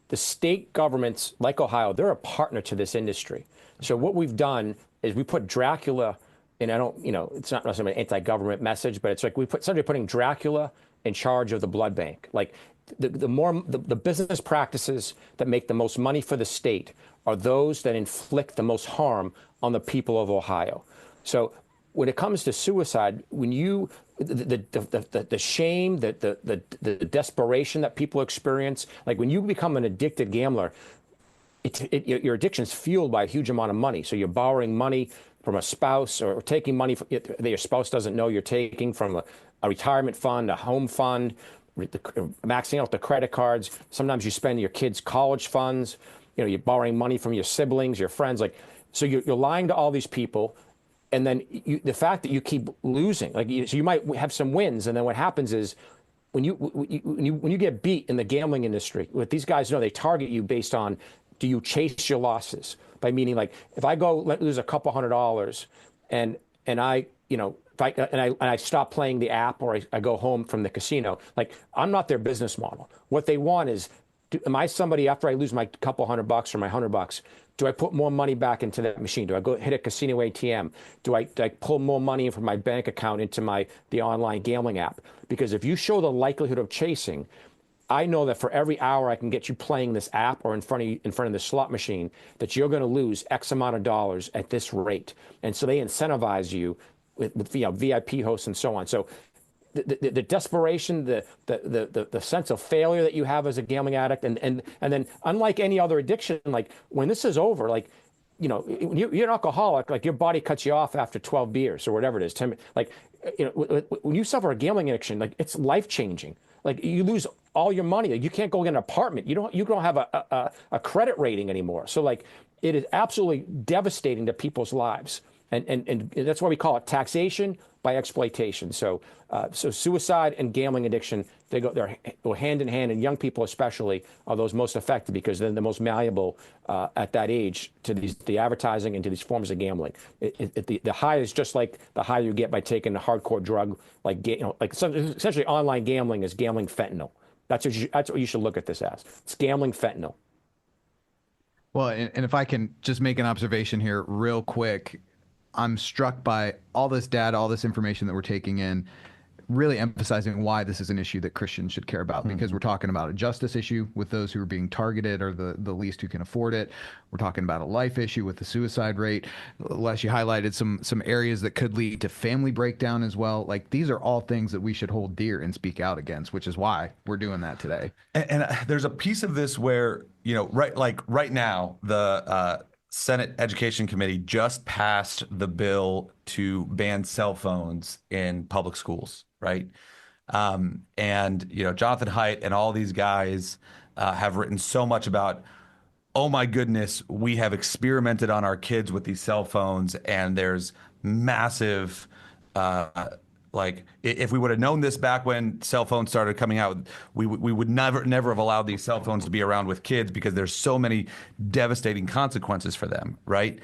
the state governments, like Ohio, they're a partner to this industry. So what we've done is we put Dracula, and I don't, it's not necessarily an anti-government message, but it's like somebody putting Dracula in charge of the blood bank. Like the business practices that make the most money for the state are those that inflict the most harm on the people of Ohio. So when it comes to suicide, when the shame, the desperation that people experience, like when you become an addicted gambler, your addiction is fueled by a huge amount of money. So you're borrowing money from a spouse or taking money that your spouse doesn't know you're taking from a retirement fund, a home fund, maxing out the credit cards. Sometimes you spend your kids' college funds. You're borrowing money from your siblings, your friends. So you're lying to all these people. And then the fact that you keep losing, so you might have some wins, and then what happens is when you get beat in the gambling industry, what these guys know, they target you based on, do you chase your losses? By meaning, like, if I go lose a couple $100 and I stop playing the app, or I go home from the casino, like, I'm not their business model. What they want is, am I somebody, after I lose my couple $100 or my $100, do I put more money back into that machine? Do I go hit a casino ATM? Do I pull more money from my bank account into the online gambling app? Because if you show the likelihood of chasing, I know that for every hour I can get you playing this app or in front of the slot machine, that you're going to lose X amount of dollars at this rate. And so they incentivize you with VIP hosts and so on. So the desperation, the sense of failure that you have as a gambling addict, and then unlike any other addiction, like when this is over, like, when you're an alcoholic, like your body cuts you off after 12 beers or whatever it is. Like, when you suffer a gambling addiction, like, it's life changing. Like, you lose all your money. Like, you can't go get an apartment. You don't have a credit rating anymore. So, like, it is absolutely devastating to people's lives. And that's why we call it taxation by exploitation. So suicide and gambling addiction, they go hand in hand, and young people especially are those most affected because they're the most malleable at that age to the advertising and to these forms of gambling. The high is just like the high you get by taking a hardcore drug, essentially online gambling is gambling fentanyl. That's what you should look at this as. It's gambling fentanyl. Well, and if I can just make an observation here real quick, I'm struck by all this data, all this information that we're taking in, really emphasizing why this is an issue that Christians should care about, because we're talking about a justice issue with those who are being targeted or the least who can afford it. We're talking about a life issue with the suicide rate. Les, you highlighted some areas that could lead to family breakdown as well. Like, these are all things that we should hold dear and speak out against, which is why we're doing that today. And there's a piece of this where, right now, the Senate Education Committee just passed the bill to ban cell phones in public schools, right? And Jonathan Haidt and all these guys have written so much about, oh my goodness, we have experimented on our kids with these cell phones, and there's massive if we would have known this back when cell phones started coming out, we would never have allowed these cell phones to be around with kids because there's so many devastating consequences for them, right?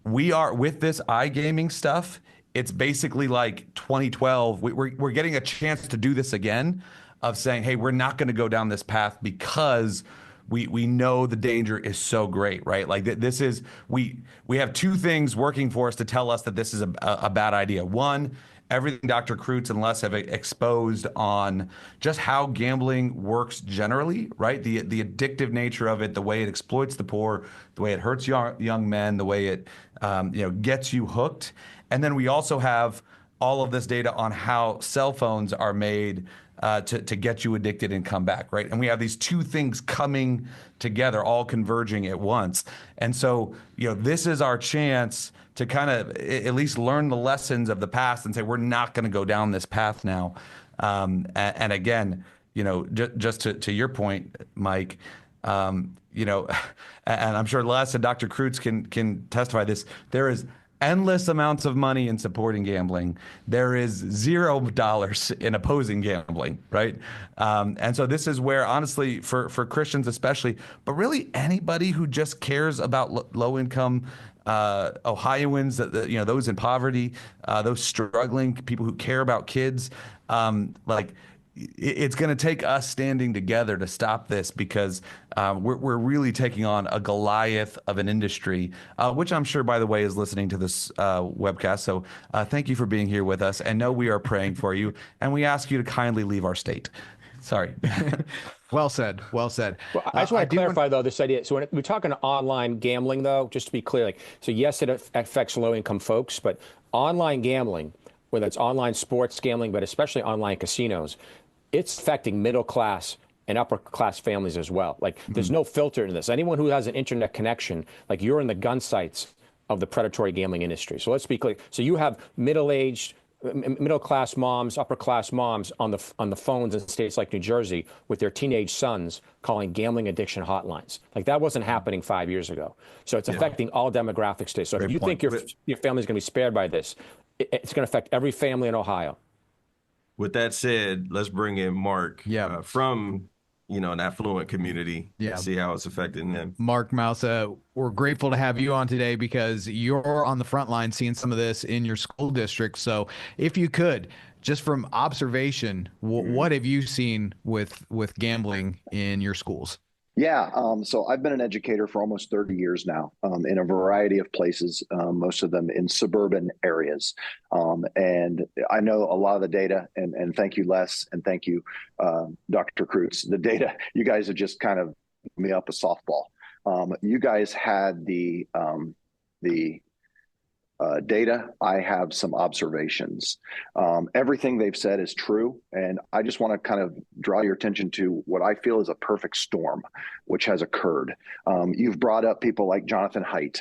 We are, with this iGaming stuff, it's basically like 2012. We're getting a chance to do this again, of saying, hey, we're not going to go down this path because we know the danger is so great, right? Like, this is, we have two things working for us to tell us that this is a bad idea. One, everything Dr. Krutz and Les have exposed on just how gambling works generally, right? The addictive nature of it, the way it exploits the poor, the way it hurts young men, the way it gets you hooked. And then we also have all of this data on how cell phones are made to get you addicted and come back, right? And we have these two things coming together, all converging at once. And so, this is our chance to kind of at least learn the lessons of the past and say, we're not going to go down this path now. And again, just to your point, Mike, and I'm sure Les and Dr. Krutz can testify this, there is endless amounts of money in supporting gambling. There is $0 in opposing gambling, right? And so this is where, honestly, for Christians especially, but really anybody who just cares about low-income Ohioans, those in poverty, those struggling, people who care about kids, it's going to take us standing together to stop this, because we're really taking on a Goliath of an industry, which I'm sure, by the way, is listening to this webcast. So thank you for being here with us. And know we are praying for you. And we ask you to kindly leave our state. Sorry. Well said. Well said. Well, I just want to clarify, though, this idea. So when we're talking online gambling, though, just to be clear, so yes, it affects low-income folks, but online gambling, whether it's online sports gambling, but especially online casinos, it's affecting middle class and upper class families as well. There's no filter in this. Anyone who has an internet connection, you're in the gun sights of the predatory gambling industry. So let's be clear. So you have middle-aged, middle-class moms, upper-class moms on the phones in states like New Jersey with their teenage sons calling gambling addiction hotlines. That wasn't happening 5 years ago. So it's affecting all demographic states. So if you think your family's going to be spared by this, it's going to affect every family in Ohio. With that said, let's bring in Mark from an affluent community. See how it's affecting them. Mark Mousa, we're grateful to have you on today because you're on the front line seeing some of this in your school district. So if you could, just from observation, what have you seen with gambling in your schools? Yeah, so I've been an educator for almost 30 years now in a variety of places, most of them in suburban areas. And I know a lot of the data, and thank you, Les, and thank you, Dr. Krutz. The data, you guys have just kind of me up a softball. You guys had the data. I have some observations. Everything they've said is true. And I just want to kind of draw your attention to what I feel is a perfect storm, which has occurred. You've brought up people like Jonathan Haidt,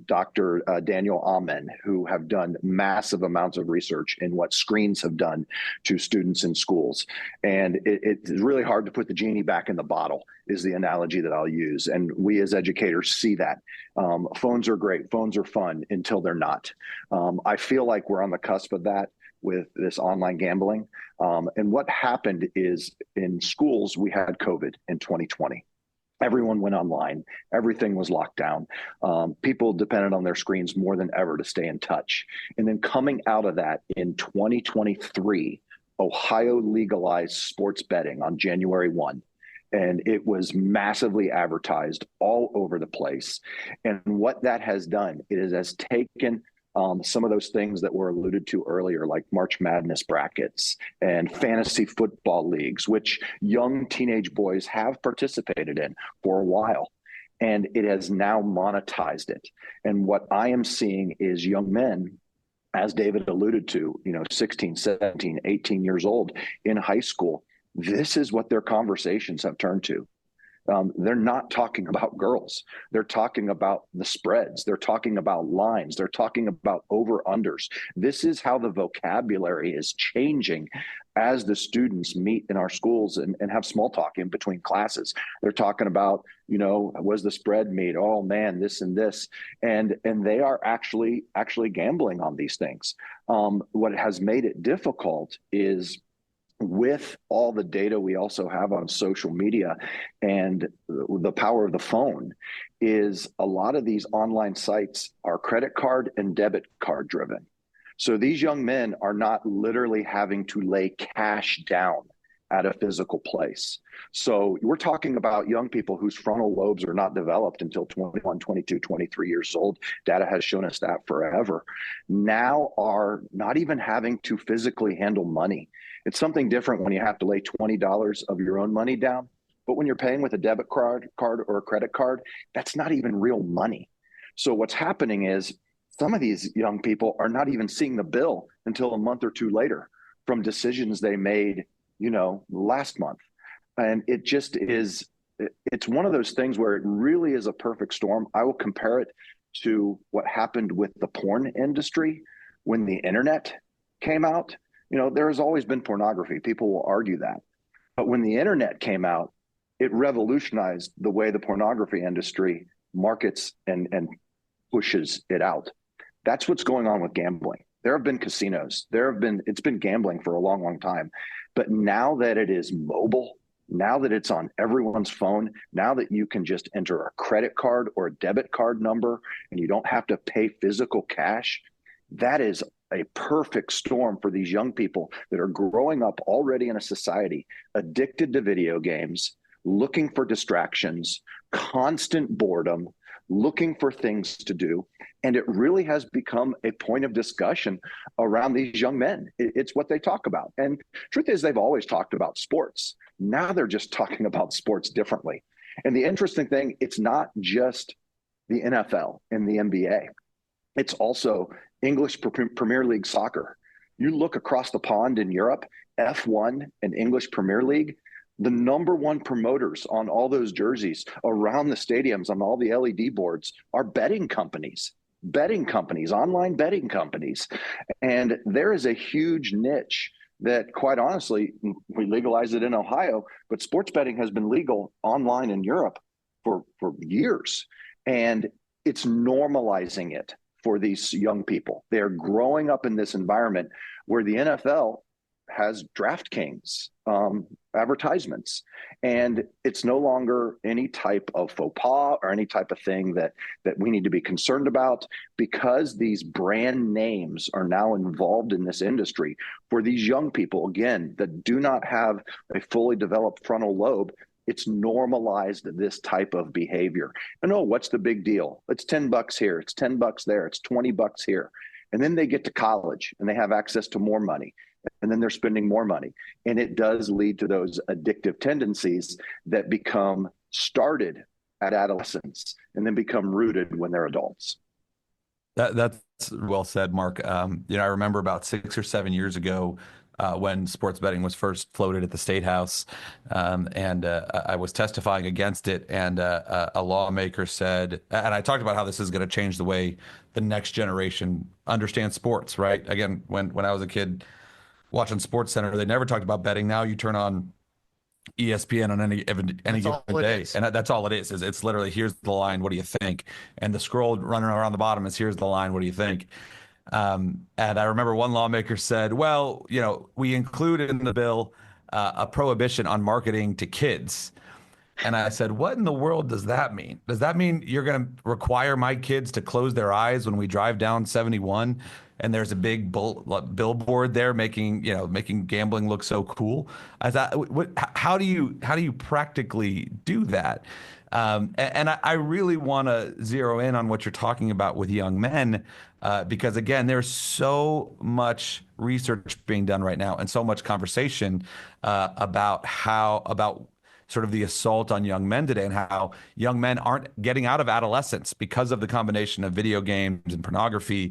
Dr. Daniel Amen, who have done massive amounts of research in what screens have done to students in schools. And it's really hard to put the genie back in the bottle, is the analogy that I'll use. And we as educators see that. Phones are great. Phones are fun until they're not. I feel like we're on the cusp of that with this online gambling. And what happened is in schools, we had COVID in 2020. Everyone went online. Everything was locked down. People depended on their screens more than ever to stay in touch. And then coming out of that in 2023, Ohio legalized sports betting on January 1. And it was massively advertised all over the place. And what that has done, it has taken some of those things that were alluded to earlier, like March Madness brackets and fantasy football leagues, which young teenage boys have participated in for a while. And it has now monetized it. And what I am seeing is young men, as David alluded to, 16, 17, 18 years old in high school, this is what their conversations have turned to. They're not talking about girls. They're talking about the spreads. They're talking about lines. They're talking about over-unders. This is how the vocabulary is changing as the students meet in our schools and have small talk in between classes. They're talking about, was the spread made? Oh man, this and this. And they are actually gambling on these things. What has made it difficult is, with all the data we also have on social media and the power of the phone, is a lot of these online sites are credit card and debit card driven. So these young men are not literally having to lay cash down at a physical place. So we're talking about young people whose frontal lobes are not developed until 21, 22, 23 years old. Data has shown us that forever. Now are not even having to physically handle money. It's something different when you have to lay $20 of your own money down. But when you're paying with a debit card or a credit card, that's not even real money. So what's happening is some of these young people are not even seeing the bill until a month or two later from decisions they made, last month. And it just is, it's one of those things where it really is a perfect storm. I will compare it to what happened with the porn industry when the internet came out. There has always been pornography. People will argue that. But when the internet came out, it revolutionized the way the pornography industry markets and pushes it out. That's what's going on with gambling. There have been casinos. It's been gambling for a long, long time. But now that it is mobile, now that it's on everyone's phone, now that you can just enter a credit card or a debit card number and you don't have to pay physical cash, that is a perfect storm for these young people that are growing up already in a society addicted to video games, looking for distractions, constant boredom, looking for things to do. And it really has become a point of discussion around these young men. It's what they talk about. And truth is, they've always talked about sports. Now they're just talking about sports differently. And the interesting thing, it's not just the NFL and the NBA. It's also English Premier League soccer. You look across the pond in Europe, F1 and English Premier League, the number one promoters on all those jerseys around the stadiums, on all the LED boards, are betting companies, online betting companies. And there is a huge niche that, quite honestly, we legalized it in Ohio, but sports betting has been legal online in Europe for years. And it's normalizing it for these young people. They're growing up in this environment where the NFL has DraftKings advertisements, and it's no longer any type of faux pas or any type of thing that we need to be concerned about, because these brand names are now involved in this industry. For these young people, again, that do not have a fully developed frontal lobe, it's normalized this type of behavior. And what's the big deal? It's $10 here, it's $10 there, it's $20 here. And then they get to college and they have access to more money. And then they're spending more money. And it does lead to those addictive tendencies that become started at adolescence and then become rooted when they're adults. That's well said, Mark. I remember about 6 or 7 years ago when sports betting was first floated at the State House, and I was testifying against it, and a lawmaker said, and I talked about how this is going to change the way the next generation understands sports, right? Again, when I was a kid watching Sports Center, they never talked about betting. Now you turn on ESPN on any given day, and that's all it is. It's literally, here's the line, what do you think? And the scroll running around the bottom is, here's the line, what do you think? And I remember one lawmaker said, well, we include in the bill a prohibition on marketing to kids. And I said, what in the world does that mean? Does that mean you're going to require my kids to close their eyes when we drive down 71 and there's a big billboard there making gambling look so cool? I thought, how do you practically do that? And I really want to zero in on what you're talking about with young men, because again, there's so much research being done right now and so much conversation about sort of the assault on young men today, and how young men aren't getting out of adolescence because of the combination of video games and pornography,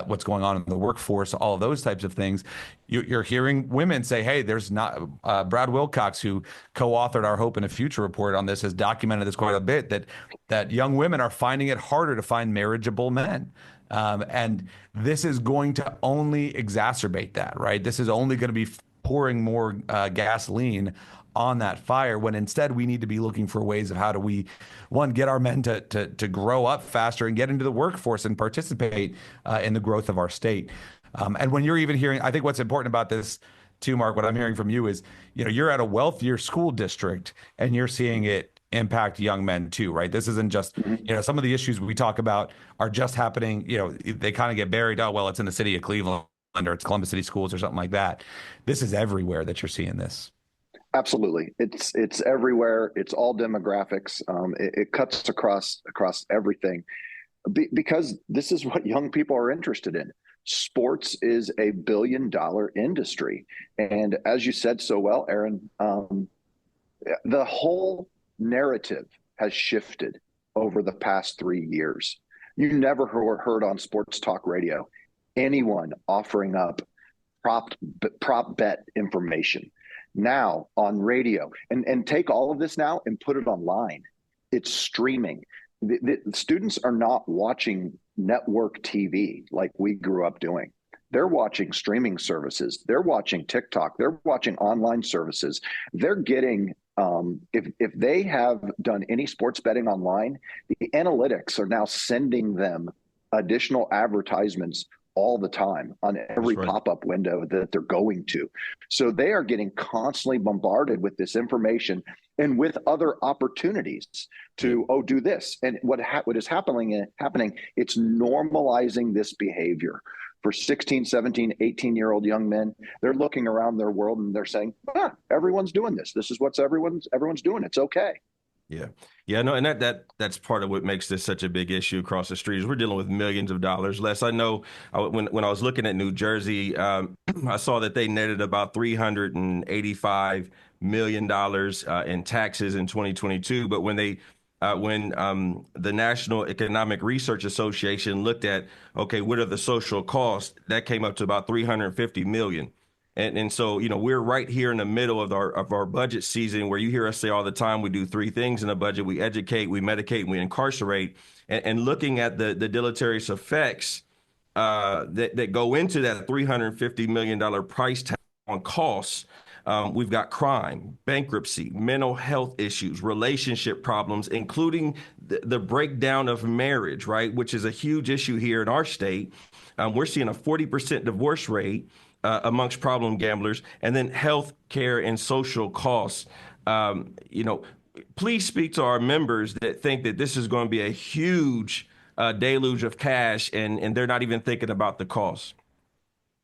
what's going on in the workforce, all of those types of things. You're hearing women say, hey, there's not, Brad Wilcox, who co-authored our Hope in a Future report on this, has documented this quite a bit, that young women are finding it harder to find marriageable men. And this is going to only exacerbate that, right? This is only going to be pouring more gasoline on that fire, when instead we need to be looking for ways of how do we, one, get our men to grow up faster and get into the workforce and participate in the growth of our state. And when you're even hearing, I think what's important about this too, Mark, what I'm hearing from you is, you're at a wealthier school district and you're seeing it impact young men too, right? This isn't just, some of the issues we talk about are just happening, they kind of get buried. Oh, well, it's in the city of Cleveland or it's Columbus City Schools or something like that. This is everywhere that you're seeing this. Absolutely. It's everywhere. It's all demographics. It cuts across everything, because this is what young people are interested in. Sports is a $1 billion industry. And as you said so well, Aaron, the whole narrative has shifted over the past 3 years. You never heard on sports talk radio anyone offering up prop bet information. now on radio, and take all of this now and put it online. It's streaming. The students are not watching network TV like we grew up doing. They're watching streaming services. They're watching TikTok. They're watching online services. They're getting, if they have done any sports betting online, the analytics are now sending them additional advertisements all the time on every pop-up window that they're going to. So they are getting constantly bombarded with this information and with other opportunities to, do this. And what is happening, it's normalizing this behavior. For 16, 17, 18-year-old young men, they're looking around their world and they're saying, everyone's doing this. This is what everyone's doing. It's okay. Yeah, no, and that's part of what makes this such a big issue across the streets. We're dealing with millions of dollars. Les, I know when I was looking at New Jersey, I saw that they netted about $385 million in taxes in 2022. But when the National Economic Research Association looked at, okay, what are the social costs, that came up to about $350 million. And so, we're right here in the middle of our budget season, where you hear us say all the time, we do three things in a budget: we educate, we medicate, and we incarcerate. And looking at the deleterious effects that go into that $350 million price tag on costs, we've got crime, bankruptcy, mental health issues, relationship problems, including the breakdown of marriage, right, which is a huge issue here in our state. We're seeing a 40% divorce rate amongst problem gamblers, and then health care and social costs. Please speak to our members that think that this is going to be a huge deluge of cash, and they're not even thinking about the costs.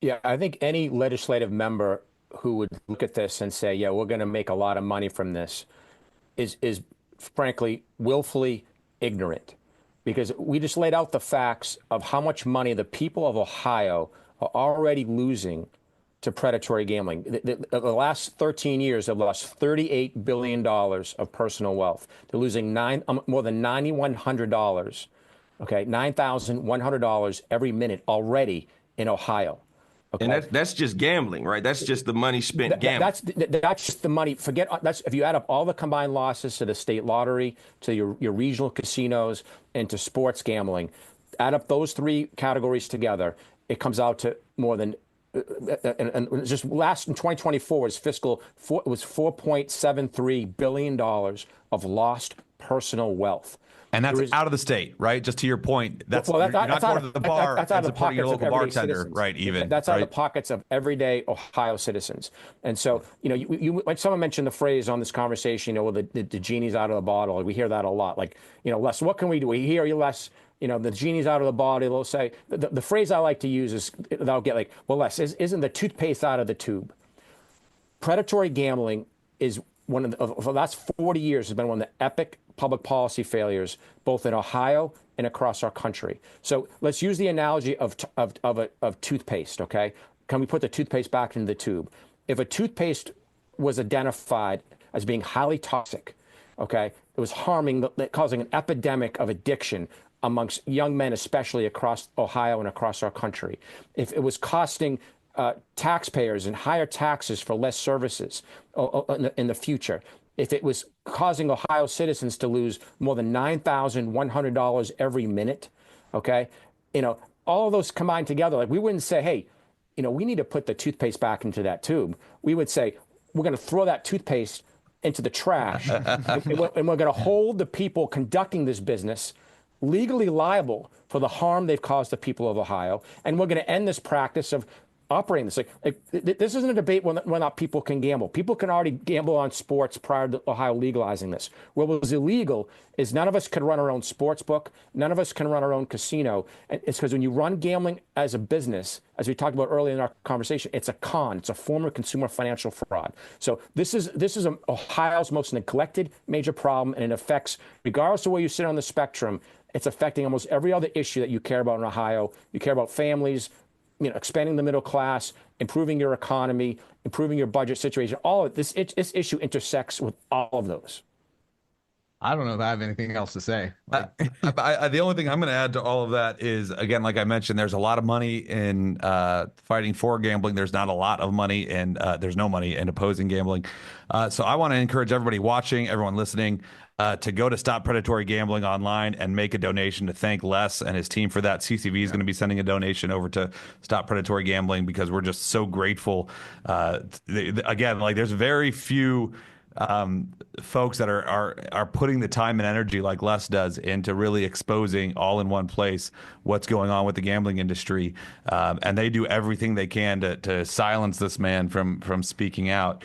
Yeah, I think any legislative member who would look at this and say, yeah, we're going to make a lot of money from this is frankly willfully ignorant, because we just laid out the facts of how much money the people of Ohio are already losing to predatory gambling. The last 13 years, they've lost $38 billion of personal wealth. They're losing more than $9,100, okay, $9,100 every minute already in Ohio. Okay. And that's just gambling, right? That's just the money spent gambling. That's just the money. That's if you add up all the combined losses to the state lottery, to your regional casinos, and to sports gambling, add up those three categories together, it comes out to more than, and just last in 2024 was was $4.73 billion of lost personal wealth. And that's out of the state, right? Just to your point, you're not going to the bar and supporting your local bartender, right? That's out of the pockets of everyday Ohio citizens. And so, when someone mentioned the phrase on this conversation, well, the genie's out of the bottle. We hear that a lot. Like, Les, what can we do? We hear you, Les. The genie's out of the bottle. They'll say, the phrase I like to use is, they'll get like, well, Les, isn't the toothpaste out of the tube? Predatory gambling is for the last 40 years, has been one of the epic public policy failures, both in Ohio and across our country. So let's use the analogy of toothpaste, okay? Can we put the toothpaste back into the tube? If a toothpaste was identified as being highly toxic, okay, it was causing an epidemic of addiction amongst young men, especially across Ohio and across our country. If it was costing taxpayers and higher taxes for less services in the future, if it was causing Ohio citizens to lose more than $9,100 every minute, okay, all of those combined together, like we wouldn't say, hey, we need to put the toothpaste back into that tube. We would say, we're going to throw that toothpaste into the trash, and we're going to hold the people conducting this business legally liable for the harm they've caused the people of Ohio, and we're going to end this practice of operating this. This isn't a debate whether or not people can gamble. People can already gamble on sports prior to Ohio legalizing this. What was illegal is none of us could run our own sports book. None of us can run our own casino. And it's because when you run gambling as a business, as we talked about earlier in our conversation, it's a con. It's a form of consumer financial fraud. So this is Ohio's most neglected major problem, and it affects, regardless of where you sit on the spectrum, it's affecting almost every other issue that you care about in Ohio. You care about families, expanding the middle class, improving your economy, improving your budget situation. All of this issue intersects with all of those. I don't know if I have anything else to say. The only thing I'm going to add to all of that is, again, like I mentioned, there's a lot of money in fighting for gambling. There's not a lot of money, and there's no money in opposing gambling. So I want to encourage everybody watching, everyone listening, to go to Stop Predatory Gambling online and make a donation to thank Les and his team for that. CCV is going to be sending a donation over to Stop Predatory Gambling because we're just so grateful. Again, like there's very few folks that are putting the time and energy like Les does into really exposing all in one place what's going on with the gambling industry, and they do everything they can to silence this man from speaking out.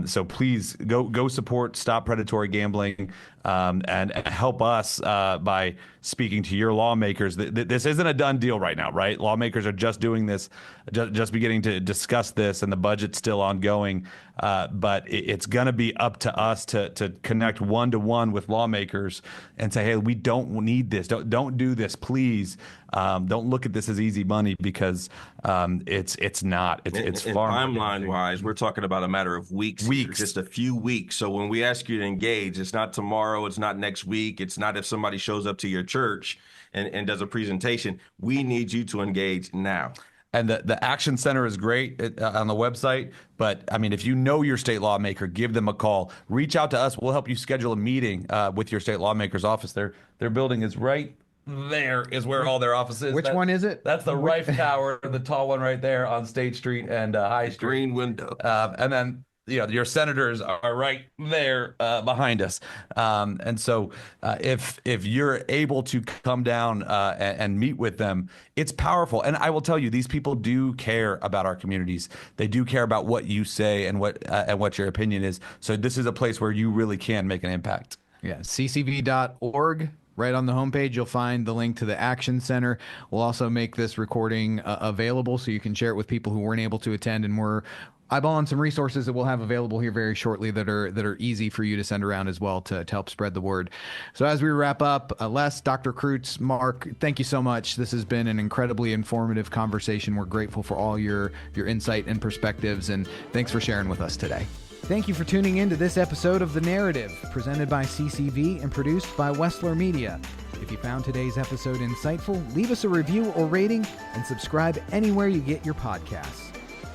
So please go support Stop Predatory Gambling and help us by speaking to your lawmakers. This isn't a done deal right now, right? Lawmakers are just doing this, just beginning to discuss this, and the budget's still ongoing. But it's going to be up to us to connect one-to-one with lawmakers and say, hey, we don't need this. Don't do this, please. Don't look at this as easy money because it's not. It's far. Timeline wise, we're talking about a matter of weeks. Just a few weeks. So when we ask you to engage, it's not tomorrow. It's not next week. It's not if somebody shows up to your church and does a presentation. We need you to engage now. And the Action Center is great on the website. But, I mean, if you know your state lawmaker, give them a call. Reach out to us. We'll help you schedule a meeting with your state lawmaker's office. Their building is right there is where all their office is. Which one is it? That's the Rife Tower, the tall one right there on State Street and High Street. Green window. And then, your senators are right there behind us. And so if you're able to come down and meet with them, it's powerful. And I will tell you, these people do care about our communities. They do care about what you say and what your opinion is. So this is a place where you really can make an impact. Yeah, ccv.org. Right on the homepage, you'll find the link to the Action Center. We'll also make this recording available so you can share it with people who weren't able to attend. And we're eyeballing some resources that we'll have available here very shortly that are easy for you to send around as well to help spread the word. So as we wrap up, Les, Dr. Krutz, Mark, thank you so much. This has been an incredibly informative conversation. We're grateful for all your insight and perspectives, and thanks for sharing with us today. Thank you for tuning in to this episode of The Narrative, presented by CCV and produced by Westler Media. If you found today's episode insightful, leave us a review or rating and subscribe anywhere you get your podcasts.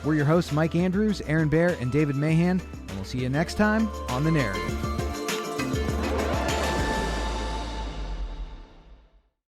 We're your hosts, Mike Andrews, Aaron Baer, and David Mahan, and we'll see you next time on The Narrative.